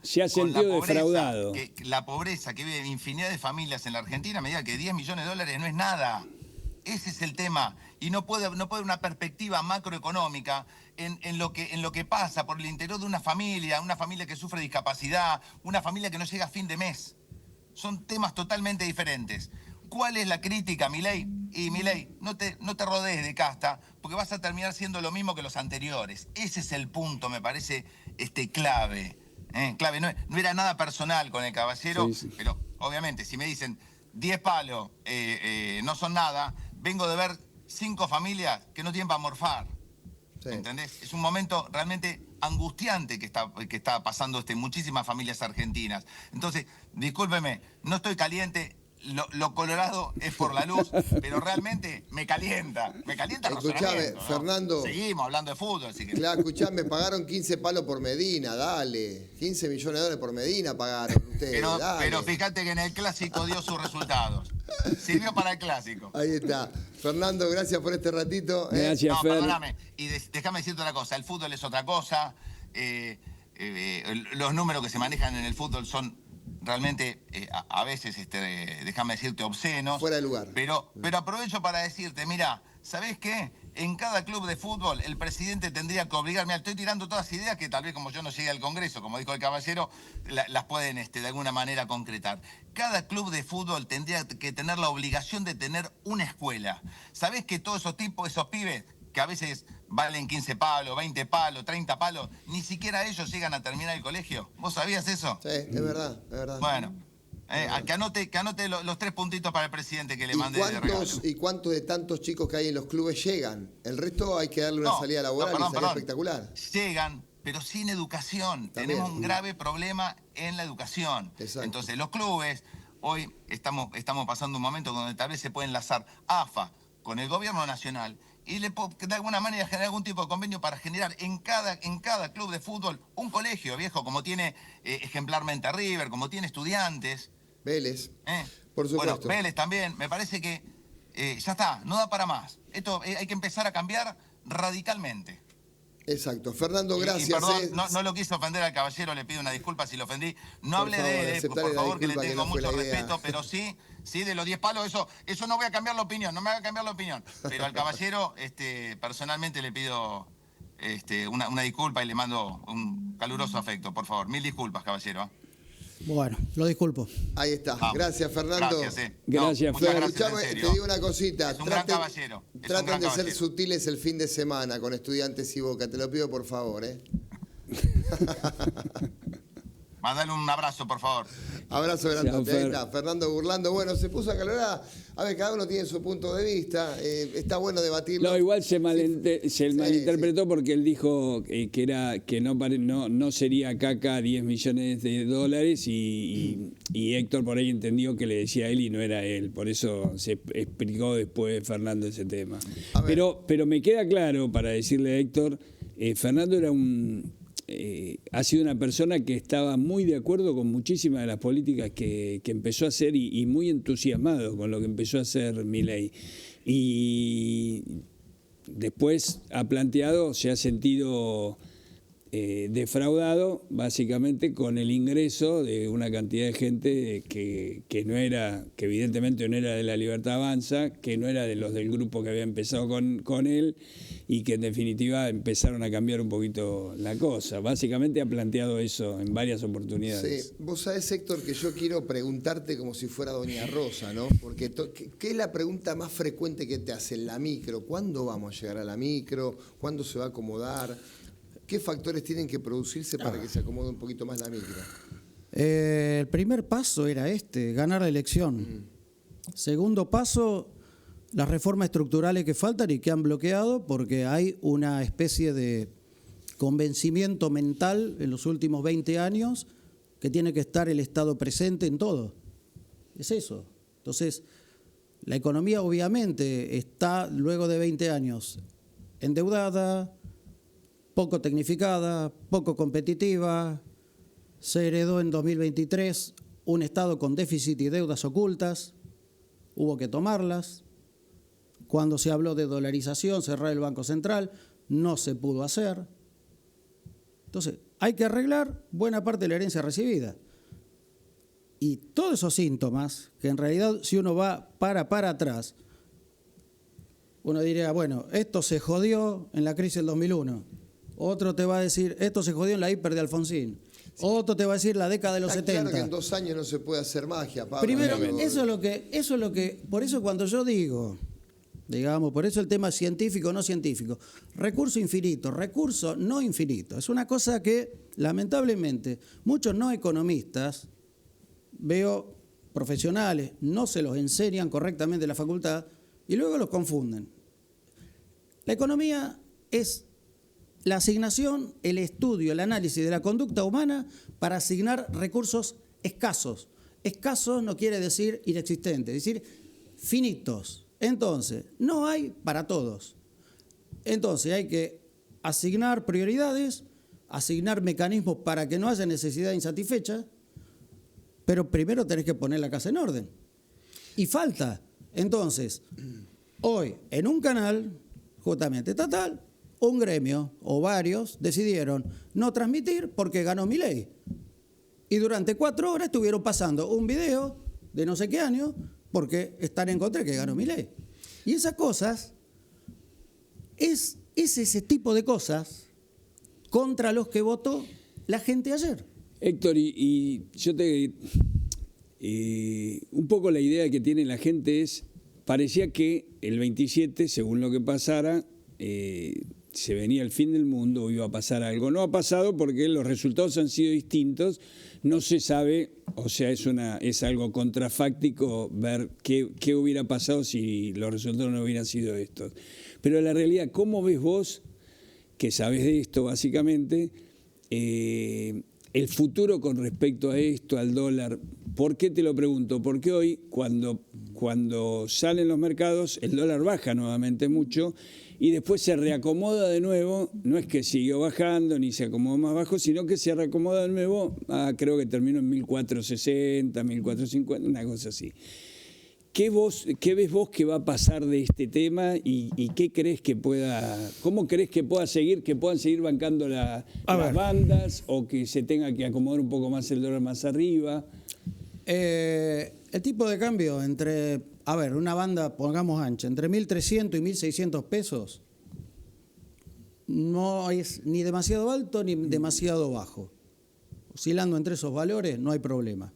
Speaker 2: se ha sentido defraudado.
Speaker 4: La pobreza que vive infinidad de familias en la Argentina, me diga que 10 millones de dólares no es nada. Ese es el tema. Y no puede una perspectiva macroeconómica en lo que pasa por el interior de una familia que sufre discapacidad, una familia que no llega a fin de mes. Son temas totalmente diferentes. ¿Cuál es la crítica, Milei? Y Milei, no te rodees de casta, porque vas a terminar siendo lo mismo que los anteriores. Ese es el punto, me parece, clave. Clave. No era nada personal con el caballero, sí. Pero obviamente, si me dicen 10 palos no son nada, vengo de ver 5 familias que no tienen para morfar. Sí. ¿Entendés? Es un momento realmente angustiante que está pasando muchísimas familias argentinas. Entonces, discúlpeme, no estoy caliente. Lo colorado es por la luz, pero realmente me calienta
Speaker 1: Escuchame, ¿no? Fernando.
Speaker 4: Seguimos hablando de fútbol, así que...
Speaker 1: Claro, escuchame, pagaron 15 palos por Medina, dale. 15 millones de dólares por Medina pagaron ustedes,
Speaker 4: pero fíjate que en el Clásico dio sus resultados. Sirvió para el Clásico.
Speaker 1: Ahí está. Fernando, gracias por este ratito.
Speaker 2: Gracias, Fer.
Speaker 4: Perdóname. Y déjame decirte una cosa, el fútbol es otra cosa. Los números que se manejan en el fútbol son... realmente a veces, déjame decirte, obscenos.
Speaker 1: Fuera de lugar.
Speaker 4: Pero aprovecho para decirte, mira, ¿sabés qué? En cada club de fútbol el presidente tendría que obligarme. Estoy tirando todas ideas que tal vez como yo no llegue al Congreso, como dijo el caballero, las pueden de alguna manera concretar. Cada club de fútbol tendría que tener la obligación de tener una escuela. ¿Sabés que todos esos pibes que a veces valen 15 palos, 20 palos, 30 palos, ni siquiera ellos llegan a terminar el colegio? ¿Vos sabías eso?
Speaker 1: Sí, es verdad, es verdad.
Speaker 4: Bueno, que anote los 3 puntitos para el presidente que le mandé de regalo.
Speaker 1: ¿Y cuántos de tantos chicos que hay en los clubes llegan? El resto hay que darle una salida laboral y sería espectacular.
Speaker 4: Llegan, pero sin educación. También. Tenemos un grave problema en la educación. Exacto. Entonces, los clubes, hoy estamos pasando un momento donde tal vez se puede enlazar AFA con el gobierno nacional y de alguna manera generar algún tipo de convenio para generar en cada club de fútbol un colegio, viejo, como tiene ejemplarmente River, como tiene Estudiantes.
Speaker 1: Vélez, por supuesto.
Speaker 4: Bueno, Vélez también. Me parece que ya está, no da para más. Esto hay que empezar a cambiar radicalmente.
Speaker 1: Exacto. Fernando, gracias.
Speaker 4: Y perdón, no lo quise ofender al caballero, le pido una disculpa si lo ofendí. No hable de él, por favor, que le tengo mucho respeto, pero sí, de los 10 palos, eso no voy a cambiar la opinión, no me haga cambiar la opinión. Pero al caballero, personalmente le pido una disculpa y le mando un caluroso afecto, por favor. 1000 disculpas, caballero.
Speaker 3: Bueno, lo disculpo.
Speaker 1: Ahí está.
Speaker 4: Vamos.
Speaker 1: Gracias, Fernando.
Speaker 4: Gracias,
Speaker 2: Gracias,
Speaker 4: muchas
Speaker 2: Fer.
Speaker 4: gracias, en
Speaker 1: Escuchame,
Speaker 4: serio.
Speaker 1: te digo una cosita.
Speaker 4: Es un gran caballero. Es un
Speaker 1: Traten
Speaker 4: gran
Speaker 1: de ser
Speaker 4: caballero.
Speaker 1: sutiles el fin de semana con Estudiantes y Boca. Te lo pido por favor, ¿eh?
Speaker 4: Mandale un abrazo, por favor.
Speaker 1: Abrazo grande.
Speaker 2: Chao,
Speaker 1: Ahí
Speaker 2: Fer.
Speaker 1: está, Fernando Burlando. Bueno, se puso acalorada. A ver, cada uno tiene su punto de vista. Está bueno debatirlo.
Speaker 2: No, igual se malinterpretó
Speaker 1: sí.
Speaker 2: porque él dijo que no sería caca 10 millones de dólares y Héctor por ahí entendió que le decía a él y no era él. Por eso se explicó después Fernando ese tema.
Speaker 1: A ver.
Speaker 2: Pero me queda claro para decirle a Héctor, Fernando era ha sido una persona que estaba muy de acuerdo con muchísimas de las políticas que empezó a hacer y muy entusiasmado con lo que empezó a hacer Milei. Y después ha planteado, se ha sentido defraudado básicamente con el ingreso de una cantidad de gente que evidentemente no era de la Libertad Avanza, que no era de los del grupo que había empezado con él y que en definitiva empezaron a cambiar un poquito la cosa. Básicamente ha planteado eso en varias oportunidades.
Speaker 1: Sí, vos sabés, Héctor, que yo quiero preguntarte como si fuera Doña Rosa, ¿no? Porque ¿qué es la pregunta más frecuente que te hacen? La micro. ¿Cuándo vamos a llegar a la micro? ¿Cuándo se va a acomodar? ¿Qué factores tienen que producirse para que se acomode un poquito más la micro?
Speaker 3: El primer paso era ganar la elección. Segundo paso, las reformas estructurales que faltan y que han bloqueado, porque hay una especie de convencimiento mental en los últimos 20 años que tiene que estar el Estado presente en todo. Es eso. Entonces, la economía obviamente está, luego de 20 años, endeudada, poco tecnificada, poco competitiva. Se heredó en 2023 un Estado con déficit y deudas ocultas. Hubo que tomarlas. Cuando se habló de dolarización, cerrar el Banco Central, no se pudo hacer. Entonces, hay que arreglar buena parte de la herencia recibida. Y todos esos síntomas, que en realidad si uno va para atrás, uno diría, bueno, esto se jodió en la crisis del 2001. Otro te va a decir, esto se jodió en la hiper de Alfonsín. Otro te va a decir la década de los 70.
Speaker 1: Claro que en 2 años no se puede hacer magia, Pablo.
Speaker 3: Primero,
Speaker 1: Pero-
Speaker 3: eso es lo que, por eso cuando yo digo, digamos, por eso el tema científico o no científico, recurso infinito, recurso no infinito, es una cosa que lamentablemente muchos no economistas, veo profesionales, no se los enseñan correctamente en la facultad y luego los confunden. La economía es la asignación, el estudio, el análisis de la conducta humana para asignar recursos escasos. Escasos no quiere decir inexistentes, es decir, finitos. Entonces, no hay para todos. Entonces, hay que asignar prioridades, asignar mecanismos para que no haya necesidad insatisfecha, pero primero tenés que poner la casa en orden. Y falta. Entonces, hoy, en un canal, justamente estatal, un gremio o varios decidieron no transmitir porque ganó Milei. Y durante 4 horas estuvieron pasando un video de no sé qué año porque están en contra de que ganó Milei. Y esas cosas, es ese tipo de cosas contra los que votó la gente ayer.
Speaker 2: Héctor, y yo un poco la idea que tiene la gente es, parecía que el 27, según lo que pasara, se venía el fin del mundo o iba a pasar algo. No ha pasado porque los resultados han sido distintos, no se sabe, o sea, es algo contrafáctico ver qué hubiera pasado si los resultados no hubieran sido estos. Pero la realidad, ¿cómo ves vos, que sabés de esto básicamente, el futuro con respecto a esto, al dólar? ¿Por qué te lo pregunto? Porque hoy, cuando salen los mercados, el dólar baja nuevamente mucho y después se reacomoda de nuevo. No es que siguió bajando ni se acomodó más bajo, sino que se reacomoda de nuevo. Creo que terminó en 1460, 1450, una cosa así. ¿Qué ves vos que va a pasar de este tema y qué crees que cómo crees que puedan seguir bancando las bandas o que se tenga que acomodar un poco más el dólar más arriba?
Speaker 3: El tipo de cambio entre, una banda, pongamos ancha, entre 1.300 y 1.600 pesos, no es ni demasiado alto ni demasiado bajo. O oscilando entre esos valores, no hay problema.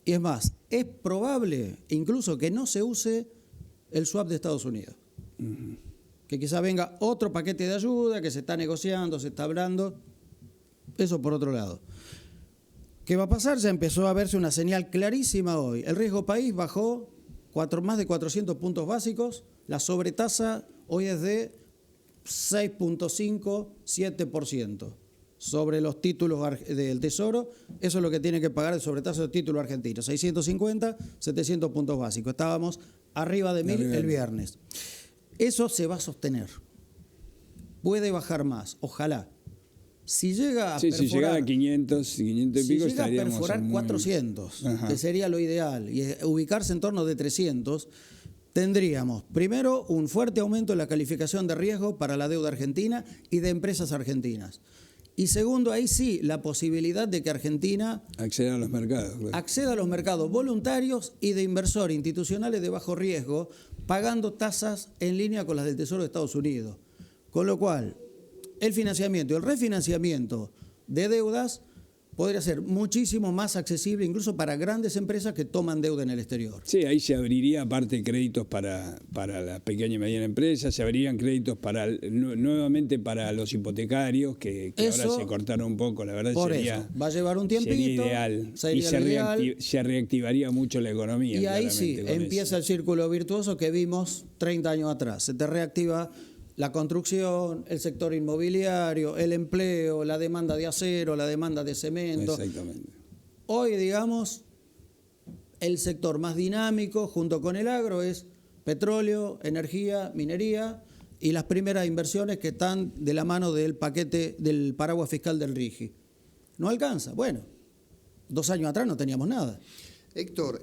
Speaker 3: Y es más, es probable incluso que no se use el swap de Estados Unidos. Que quizá venga otro paquete de ayuda que se está negociando, se está hablando. Eso por otro lado. ¿Qué va a pasar? Ya empezó a verse una señal clarísima hoy. El riesgo país bajó más de 400 puntos básicos. La sobretasa hoy es de 6.5, 7%. Sobre los títulos del Tesoro, eso es lo que tiene que pagar el sobretasa de título argentino, 650, 700 puntos básicos. Estábamos arriba de 1000 el viernes. Eso se va a sostener. Puede bajar más, ojalá. Si llega a perforar,
Speaker 2: si llega a 500 y pico,
Speaker 3: si llega a
Speaker 2: estaríamos
Speaker 3: perforar
Speaker 2: muy...
Speaker 3: 400, que sería lo ideal, y ubicarse en torno de 300, tendríamos primero un fuerte aumento en la calificación de riesgo para la deuda argentina y de empresas argentinas. Y segundo, ahí sí, la posibilidad de que Argentina
Speaker 2: acceda a los mercados. Claro.
Speaker 3: Acceda a los mercados voluntarios y de inversores institucionales de bajo riesgo, pagando tasas en línea con las del Tesoro de Estados Unidos. Con lo cual, el financiamiento y el refinanciamiento de deudas podría ser muchísimo más accesible incluso para grandes empresas que toman deuda en el exterior.
Speaker 2: Sí, ahí se abriría aparte créditos para la pequeña y mediana empresa, se abrirían créditos nuevamente para los hipotecarios que ahora se cortaron un poco, la verdad sería,
Speaker 3: va a llevar un tiempito,
Speaker 2: sería ideal y se reactivaría mucho la economía.
Speaker 3: Y ahí sí, empieza el círculo virtuoso que vimos 30 años atrás, se te reactiva la construcción, el sector inmobiliario, el empleo, la demanda de acero, la demanda de cemento.
Speaker 2: Exactamente.
Speaker 3: Hoy, digamos, el sector más dinámico junto con el agro es petróleo, energía, minería y las primeras inversiones que están de la mano del paquete del paraguas fiscal del RIGI. No alcanza. Bueno, 2 años atrás no teníamos nada.
Speaker 1: Héctor,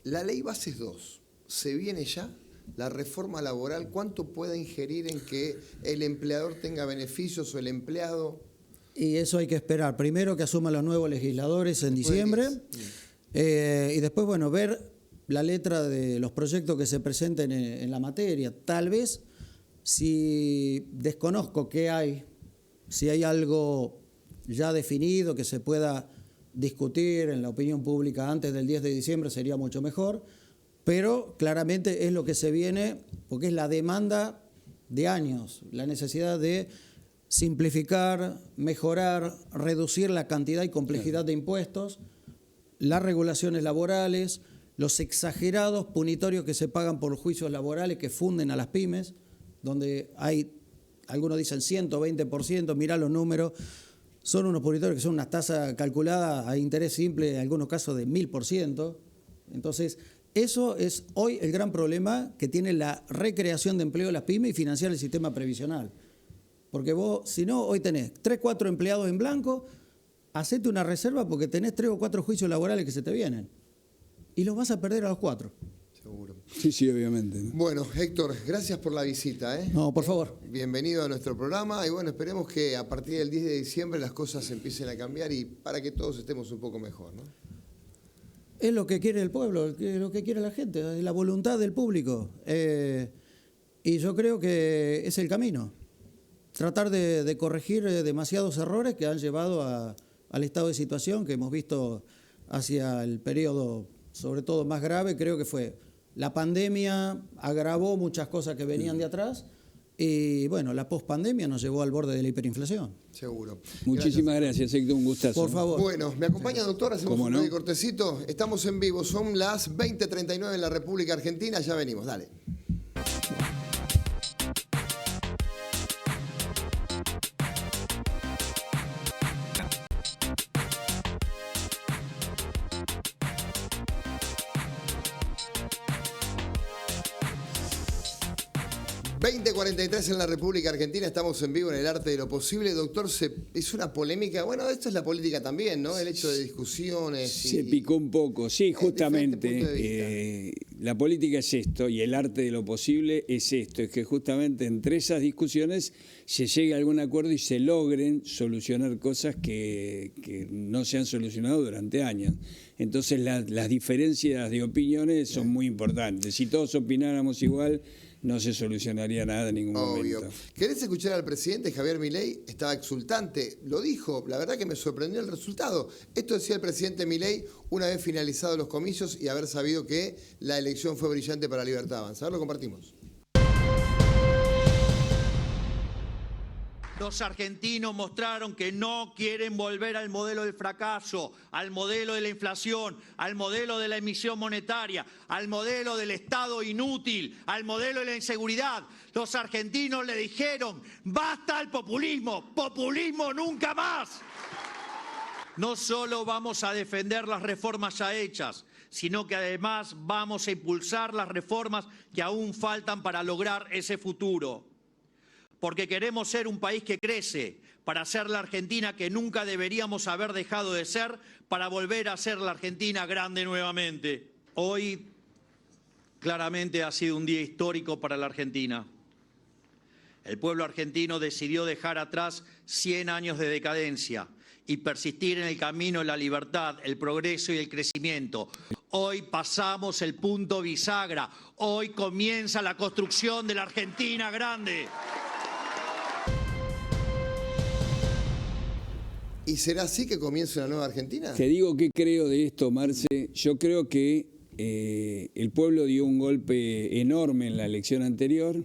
Speaker 1: la ley Bases 2, ¿se viene ya? La reforma laboral, ¿cuánto puede ingerir en que el empleador tenga beneficios o el empleado?
Speaker 3: Y eso hay que esperar. Primero que asuman los nuevos legisladores en diciembre y después, bueno, ver la letra de los proyectos que se presenten en la materia. Tal vez, si desconozco qué hay, si hay algo ya definido que se pueda discutir en la opinión pública antes del 10 de diciembre, sería mucho mejor. Pero claramente es lo que se viene, porque es la demanda de años, la necesidad de simplificar, mejorar, reducir la cantidad y complejidad de impuestos, las regulaciones laborales, los exagerados punitorios que se pagan por juicios laborales que funden a las pymes, donde hay, algunos dicen 120%, mirá los números, son unos punitorios que son una tasa calculada a interés simple, en algunos casos de 1000%. Entonces, eso es hoy el gran problema que tiene la recreación de empleo de las pymes y financiar el sistema previsional. Porque vos, si no, hoy tenés 3, 4 empleados en blanco, hacete una reserva porque tenés 3 o 4 juicios laborales que se te vienen. Y los vas a perder a los 4.
Speaker 1: Seguro.
Speaker 2: Sí, obviamente, ¿no?
Speaker 1: Bueno, Héctor, gracias por la visita.
Speaker 3: No, por favor.
Speaker 1: Bienvenido a nuestro programa y bueno, esperemos que a partir del 10 de diciembre las cosas empiecen a cambiar y para que todos estemos un poco mejor, ¿no?
Speaker 3: Es lo que quiere el pueblo, es lo que quiere la gente, es la voluntad del público. Y yo creo que es el camino. Tratar de corregir demasiados errores que han llevado al estado de situación que hemos visto hacia el periodo, sobre todo más grave, creo que fue la pandemia, agravó muchas cosas que venían de atrás. Y bueno, la pospandemia nos llevó al borde de la hiperinflación.
Speaker 1: Seguro.
Speaker 2: Muchísimas gracias, Héctor, un gustazo.
Speaker 3: Por favor.
Speaker 1: Bueno, ¿me acompaña, doctor? Hacemos un breve cortecito. Estamos en vivo, son las 20:39 en la República Argentina, ya venimos, dale. ...20:43 en la República Argentina... ...estamos en vivo en El Arte de lo Posible... ...doctor, es una polémica... ...bueno, esto es la política también, ¿no? El hecho de discusiones...
Speaker 2: Se picó un poco, sí, justamente... la política es esto... ...y el arte de lo posible es esto... ...es que justamente entre esas discusiones... ...se llegue a algún acuerdo y se logren solucionar cosas que no se han solucionado durante años... Entonces las diferencias de opiniones son muy importantes. Si todos opináramos igual... no se solucionaría nada en ningún
Speaker 1: Obvio.
Speaker 2: momento.
Speaker 1: ¿Querés escuchar al presidente Javier Milei? Estaba exultante, lo dijo, la verdad que me sorprendió el resultado. Esto decía el presidente Milei una vez finalizados los comicios y haber sabido que la elección fue brillante para Libertad Avanza. Ahora lo compartimos.
Speaker 5: Los argentinos mostraron que no quieren volver al modelo del fracaso, al modelo de la inflación, al modelo de la emisión monetaria, al modelo del Estado inútil, al modelo de la inseguridad. Los argentinos le dijeron, basta al populismo, populismo nunca más. No solo vamos a defender las reformas ya hechas, sino que además vamos a impulsar las reformas que aún faltan para lograr ese futuro. Porque queremos ser un país que crece, para ser la Argentina que nunca deberíamos haber dejado de ser, para volver a ser la Argentina grande nuevamente. Hoy claramente ha sido un día histórico para la Argentina. El pueblo argentino decidió dejar atrás 100 años de decadencia y persistir en el camino de la libertad, el progreso y el crecimiento. Hoy pasamos el punto bisagra, hoy comienza la construcción de la Argentina grande.
Speaker 1: ¿Y será así que comienza una nueva Argentina?
Speaker 2: Te digo qué creo de esto, Marce. Yo creo que el pueblo dio un golpe enorme en la elección anterior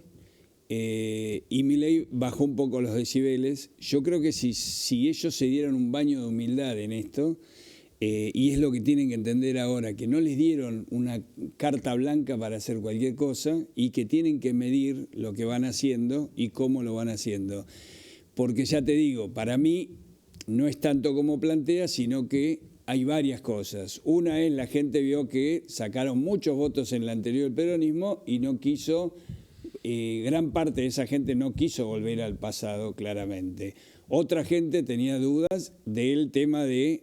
Speaker 2: y Milei bajó un poco los decibeles. Yo creo que si ellos se dieran un baño de humildad en esto, y es lo que tienen que entender ahora, que no les dieron una carta blanca para hacer cualquier cosa y que tienen que medir lo que van haciendo y cómo lo van haciendo. Porque ya te digo, para mí no es tanto como plantea, sino que hay varias cosas. Una es, la gente vio que sacaron muchos votos en el anterior peronismo y no quiso, gran parte de esa gente no quiso volver al pasado, claramente. Otra gente tenía dudas del tema de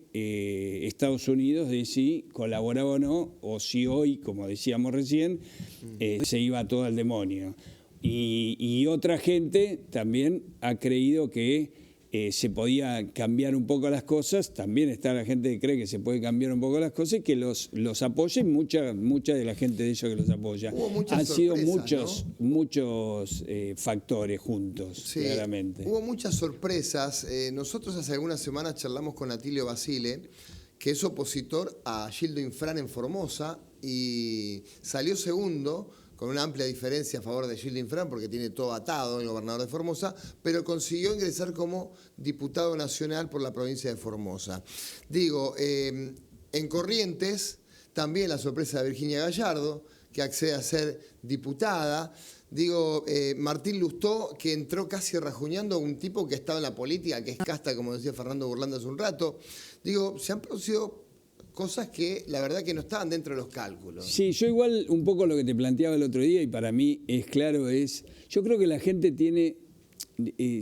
Speaker 2: Estados Unidos, de si colaboraba o no, o si hoy, como decíamos recién, se iba todo al demonio. Y otra gente también ha creído que se podía cambiar un poco las cosas. También está la gente que cree que se puede cambiar un poco las cosas y que los apoya, y mucha de la gente de ellos que los apoya. Han sido muchos factores juntos, sí, claramente.
Speaker 1: Hubo muchas sorpresas. Nosotros hace algunas semanas charlamos con Atilio Basile, que es opositor a Gildo Infran en Formosa, y salió segundo, con una amplia diferencia a favor de Gildo Infran, porque tiene todo atado, el gobernador de Formosa, pero consiguió ingresar como diputado nacional por la provincia de Formosa. Digo, en Corrientes, también la sorpresa de Virginia Gallardo, que accede a ser diputada. Digo, Martín Lustó, que entró casi rajuñando a un tipo que estaba en la política, que es casta, como decía Fernando Burlando hace un rato. Digo, se han producido cosas que la verdad que no estaban dentro de los cálculos.
Speaker 2: Sí, yo igual un poco lo que te planteaba el otro día, y para mí es claro, yo creo que la gente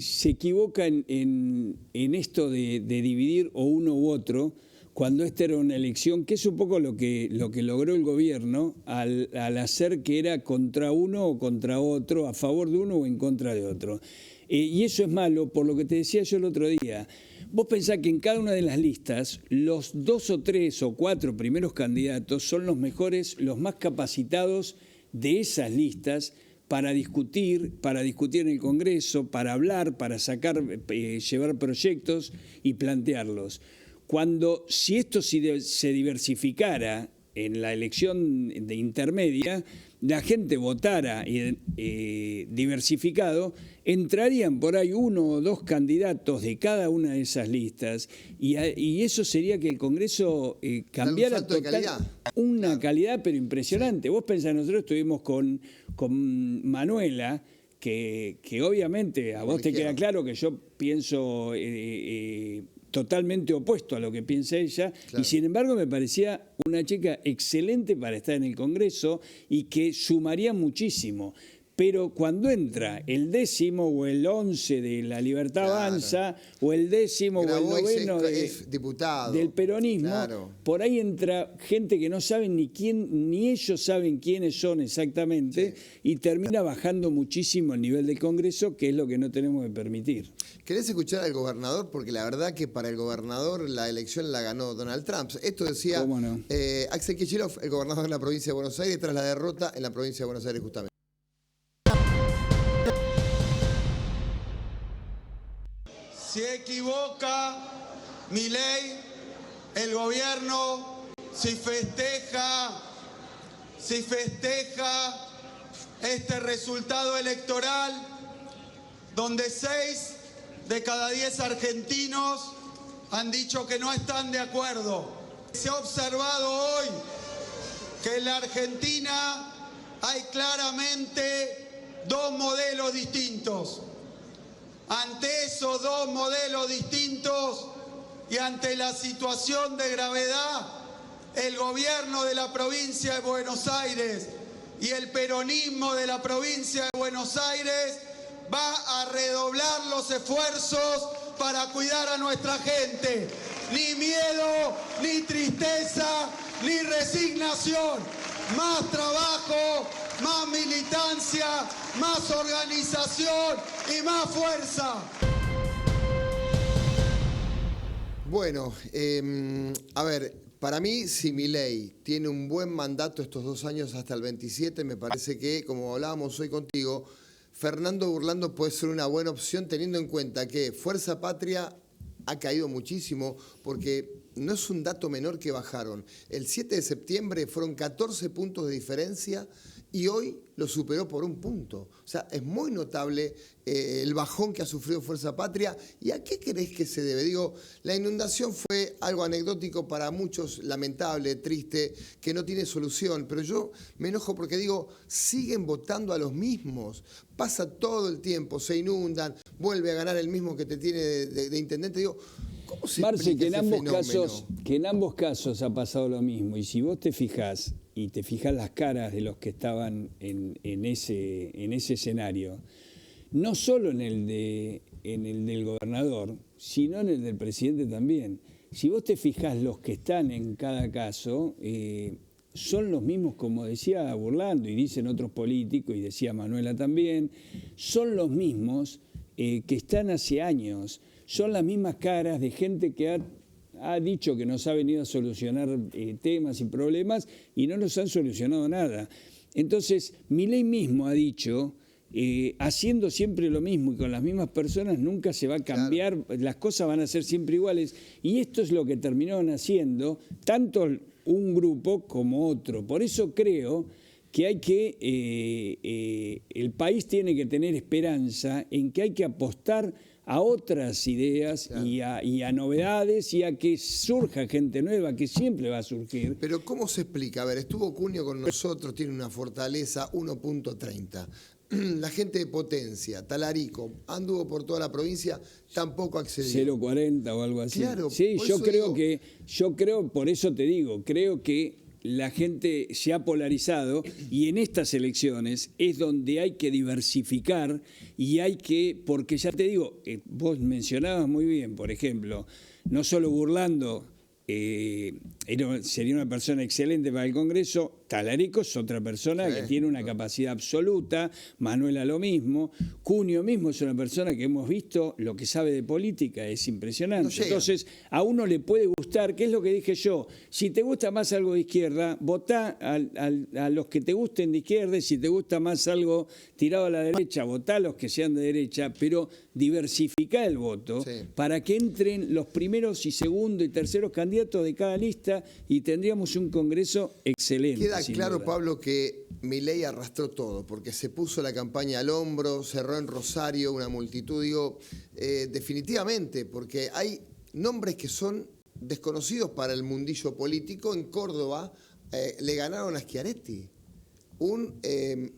Speaker 2: se equivoca en esto de dividir o uno u otro, cuando esta era una elección, que es un poco lo que logró el gobierno al hacer que era contra uno o contra otro, a favor de uno o en contra de otro. Y eso es malo, por lo que te decía yo el otro día. Vos pensás que en cada una de las listas, los 2 o 3 o 4 primeros candidatos son los mejores, los más capacitados de esas listas para discutir en el Congreso, para hablar, para llevar proyectos y plantearlos. Si esto se diversificara en la elección de intermedia, la gente votara diversificado, entrarían por ahí 1 o 2 candidatos de cada una de esas listas, y eso sería que el Congreso cambiara una calidad pero impresionante. Vos pensás, nosotros estuvimos con Manuela, que obviamente a vos te queda claro que yo pienso totalmente opuesto a lo que piensa ella, claro. Y sin embargo me parecía una chica excelente para estar en el Congreso y que sumaría muchísimo. Pero cuando entra el 10º o el 11 de la Libertad Avanza, o el 10º o el 9º del peronismo, por ahí entra gente que no saben ni ellos saben quiénes son exactamente, y termina bajando muchísimo el nivel del Congreso, que es lo que no tenemos que permitir.
Speaker 1: ¿Querés escuchar al gobernador? Porque la verdad que para el gobernador la elección la ganó Donald Trump. Esto decía Axel Kicillof, el gobernador de la provincia de Buenos Aires, tras la derrota en la provincia de Buenos Aires justamente.
Speaker 6: Si equivoca Milei, el gobierno, si festeja este resultado electoral, donde 6 de cada 10 argentinos han dicho que no están de acuerdo. Se ha observado hoy que en la Argentina hay claramente 2 modelos distintos. Ante esos 2 modelos distintos y ante la situación de gravedad, el gobierno de la provincia de Buenos Aires y el peronismo de la provincia de Buenos Aires va a redoblar los esfuerzos para cuidar a nuestra gente. Ni miedo, ni tristeza, ni resignación. Más trabajo, más militancia, más organización y más fuerza.
Speaker 1: Bueno, a ver, para mí, si Milei tiene un buen mandato estos 2 años hasta el 27, me parece que, como hablábamos hoy contigo, Fernando Burlando puede ser una buena opción teniendo en cuenta que Fuerza Patria ha caído muchísimo porque no es un dato menor que bajaron. El 7 de septiembre fueron 14 puntos de diferencia y hoy lo superó por 1 punto. O sea, es muy notable el bajón que ha sufrido Fuerza Patria. ¿Y a qué crees que se debe? Digo, la inundación fue algo anecdótico para muchos, lamentable, triste, que no tiene solución. Pero yo me enojo porque digo, siguen votando a los mismos. Pasa todo el tiempo, se inundan, vuelve a ganar el mismo que te tiene de intendente. Digo, ¿cómo se
Speaker 2: Marce,
Speaker 1: explica ese fenómeno?
Speaker 2: que en ambos casos ha pasado lo mismo. Y si vos te fijás, y te fijas las caras de los que estaban en ese escenario, no solo en el del gobernador, sino en el del presidente también. Si vos te fijas los que están en cada caso, son los mismos, como decía Burlando, y dicen otros políticos, y decía Manuela también, son los mismos que están hace años, son las mismas caras de gente que ha dicho que nos ha venido a solucionar temas y problemas y no nos han solucionado nada. Entonces, Milei mismo ha dicho, haciendo siempre lo mismo y con las mismas personas nunca se va a cambiar, claro. Las cosas van a ser siempre iguales. Y esto es lo que terminaron haciendo tanto un grupo como otro. Por eso creo que hay que, el país tiene que tener esperanza en que hay que apostar a otras ideas, claro. y a novedades y a que surja gente nueva, que siempre va a surgir.
Speaker 1: Pero ¿cómo se explica? A ver, estuvo Cunio con nosotros, tiene una fortaleza 1.30. La gente de Potencia, Talarico, anduvo por toda la provincia, tampoco accedió.
Speaker 2: 0.40 o algo así.
Speaker 1: Claro,
Speaker 2: sí, yo creo, por eso te digo, creo que la gente se ha polarizado y en estas elecciones es donde hay que diversificar y hay que, porque ya te digo, vos mencionabas muy bien, por ejemplo, no solo Burlando sería una persona excelente para el Congreso, Talarico es otra persona que tiene una capacidad absoluta, Manuela lo mismo, Cunio mismo es una persona que hemos visto, lo que sabe de política es impresionante. No, entonces, a uno le puede gustar, ¿qué es lo que dije yo? Si te gusta más algo de izquierda, votá a los que te gusten de izquierda, y si te gusta más algo tirado a la derecha, votá a los que sean de derecha, pero diversificá el voto para que entren los primeros y segundo y terceros candidatos de cada lista y tendríamos un Congreso excelente.
Speaker 1: Queda claro, Pablo, que Milei arrastró todo, porque se puso la campaña al hombro, cerró en Rosario una multitud, digo, definitivamente, porque hay nombres que son desconocidos para el mundillo político. En Córdoba le ganaron a Schiaretti, un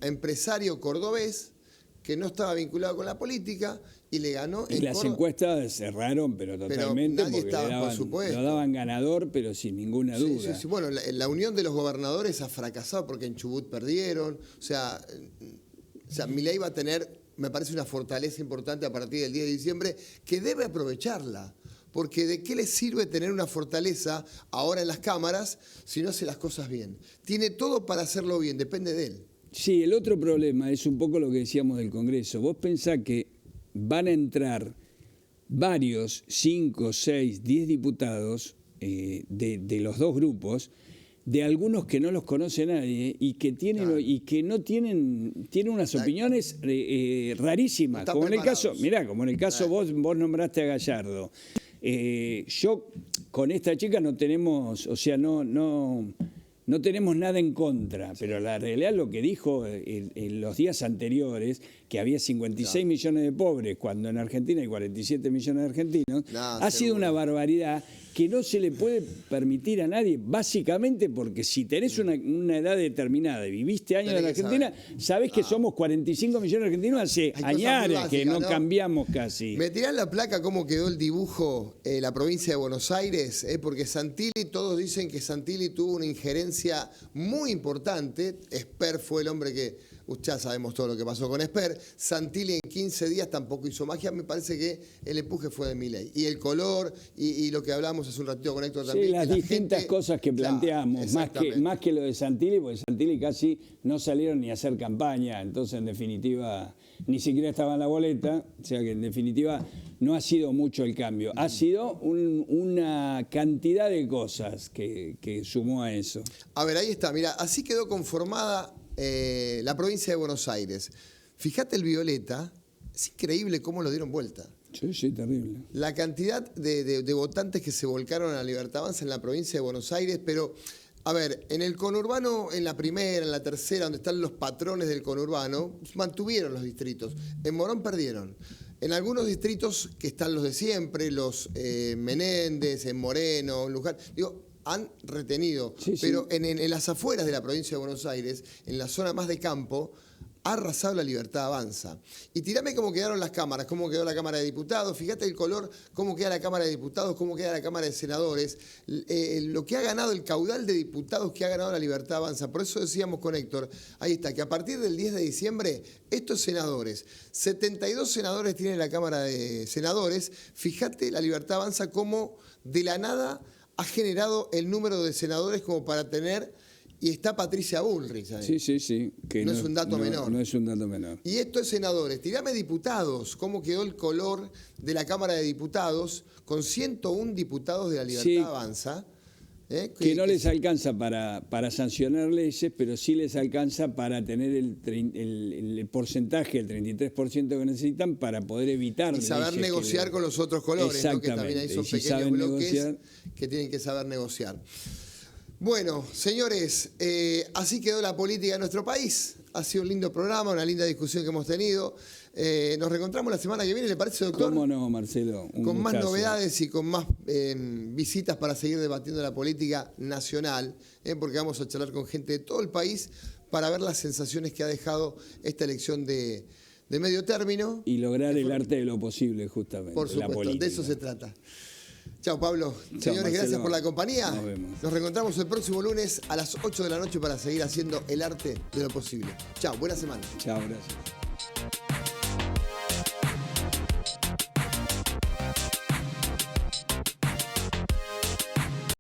Speaker 1: empresario cordobés que no estaba vinculado con la política y le ganó en
Speaker 2: y las
Speaker 1: Córdoba.
Speaker 2: Encuestas cerraron, pero totalmente,
Speaker 1: nadie
Speaker 2: porque
Speaker 1: estaba, por supuesto.
Speaker 2: Lo daban ganador, pero sin ninguna duda.
Speaker 1: Sí. Bueno, la unión de los gobernadores ha fracasado porque en Chubut perdieron. O sea, Milei va a tener, me parece, una fortaleza importante a partir del 10 de diciembre que debe aprovecharla. Porque ¿de qué le sirve tener una fortaleza ahora en las cámaras si no hace las cosas bien? Tiene todo para hacerlo bien, depende de él.
Speaker 2: Sí, el otro problema es un poco lo que decíamos del Congreso. Vos pensás que van a entrar varios, 5, 6, 10 diputados de los dos grupos, de algunos que no los conoce nadie y que tienen y que no tienen unas opiniones rarísimas,
Speaker 1: No
Speaker 2: como en el caso,
Speaker 1: preparados.
Speaker 2: mirá, como en el caso vos nombraste a Gallardo. Yo con esta chica no tenemos, o sea, no tenemos nada en contra, pero la realidad lo que dijo en los días anteriores, que había 56 millones de pobres, cuando en Argentina hay 47 millones de argentinos, ha sido una barbaridad que no se le puede permitir a nadie, básicamente porque si tenés una edad determinada y viviste años en Argentina, sabés que somos 45 millones de argentinos hace años que no cambiamos casi.
Speaker 1: ¿Me tirás la placa cómo quedó el dibujo la provincia de Buenos Aires? Porque Santilli, todos dicen que Santilli tuvo una injerencia muy importante. Esper fue el hombre que... Ya sabemos todo lo que pasó con Esper. Santilli en 15 días tampoco hizo magia. Me parece que el empuje fue de Milei. Y el color, y lo que hablamos hace un ratito con Héctor también.
Speaker 2: Sí, las distintas
Speaker 1: gente,
Speaker 2: cosas que planteamos, más que lo de Santilli, porque Santilli casi no salieron ni a hacer campaña, entonces en definitiva ni siquiera estaba en la boleta, o sea que en definitiva no ha sido mucho el cambio, ha sido una cantidad de cosas que sumó a eso.
Speaker 1: A ver, ahí está, mira, así quedó conformada la provincia de Buenos Aires. Fíjate el violeta, es increíble cómo lo dieron vuelta.
Speaker 2: Sí, terrible.
Speaker 1: La cantidad de votantes que se volcaron a la Libertad Avanza en la provincia de Buenos Aires, pero, a ver, en el conurbano, en la primera, en la tercera, donde están los patrones del conurbano, mantuvieron los distritos. En Morón perdieron. En algunos distritos que están los de siempre, los Menéndez, en Moreno, en Luján, han retenido.
Speaker 2: Sí,
Speaker 1: pero en las afueras de la provincia de Buenos Aires, en la zona más de campo, ha arrasado la Libertad Avanza. Y tirame cómo quedaron las cámaras, cómo quedó la Cámara de Diputados, fíjate el color, cómo queda la Cámara de Diputados, cómo queda la Cámara de Senadores, lo que ha ganado, el caudal de diputados que ha ganado la Libertad Avanza. Por eso decíamos con Héctor, ahí está, que a partir del 10 de diciembre, estos senadores, 72 senadores tienen la Cámara de Senadores, fíjate la Libertad Avanza cómo de la nada ha generado el número de senadores como para tener... Y está Patricia Bullrich ahí.
Speaker 2: Sí. Que
Speaker 1: no es un dato menor.
Speaker 2: No es un dato menor.
Speaker 1: Y esto es senadores. Tirame diputados. ¿Cómo quedó el color de la Cámara de Diputados con 101 diputados de la Libertad Avanza?
Speaker 2: Que no les alcanza para sancionar leyes, pero sí les alcanza para tener el porcentaje, el 33% que necesitan para poder evitar.
Speaker 1: Y saber negociar con los otros colores, ¿no? Que también hay esos pequeños bloques que tienen que saber negociar. Bueno, señores, así quedó la política de nuestro país. Ha sido un lindo programa, una linda discusión que hemos tenido. Nos reencontramos la semana que viene, ¿le parece, doctor?
Speaker 2: ¿Cómo no, Marcelo?
Speaker 1: Con más novedades y con más visitas para seguir debatiendo la política nacional, porque vamos a charlar con gente de todo el país para ver las sensaciones que ha dejado esta elección de medio término.
Speaker 2: Y lograr el arte de lo posible, justamente.
Speaker 1: Por supuesto, de eso se trata. Chao, Pablo. Señores,
Speaker 2: Marcelo,
Speaker 1: gracias por la compañía.
Speaker 2: Nos vemos.
Speaker 1: Nos reencontramos el próximo lunes a las 8 de la noche para seguir haciendo el arte de lo posible. Chao, buena semana.
Speaker 2: Chao, gracias.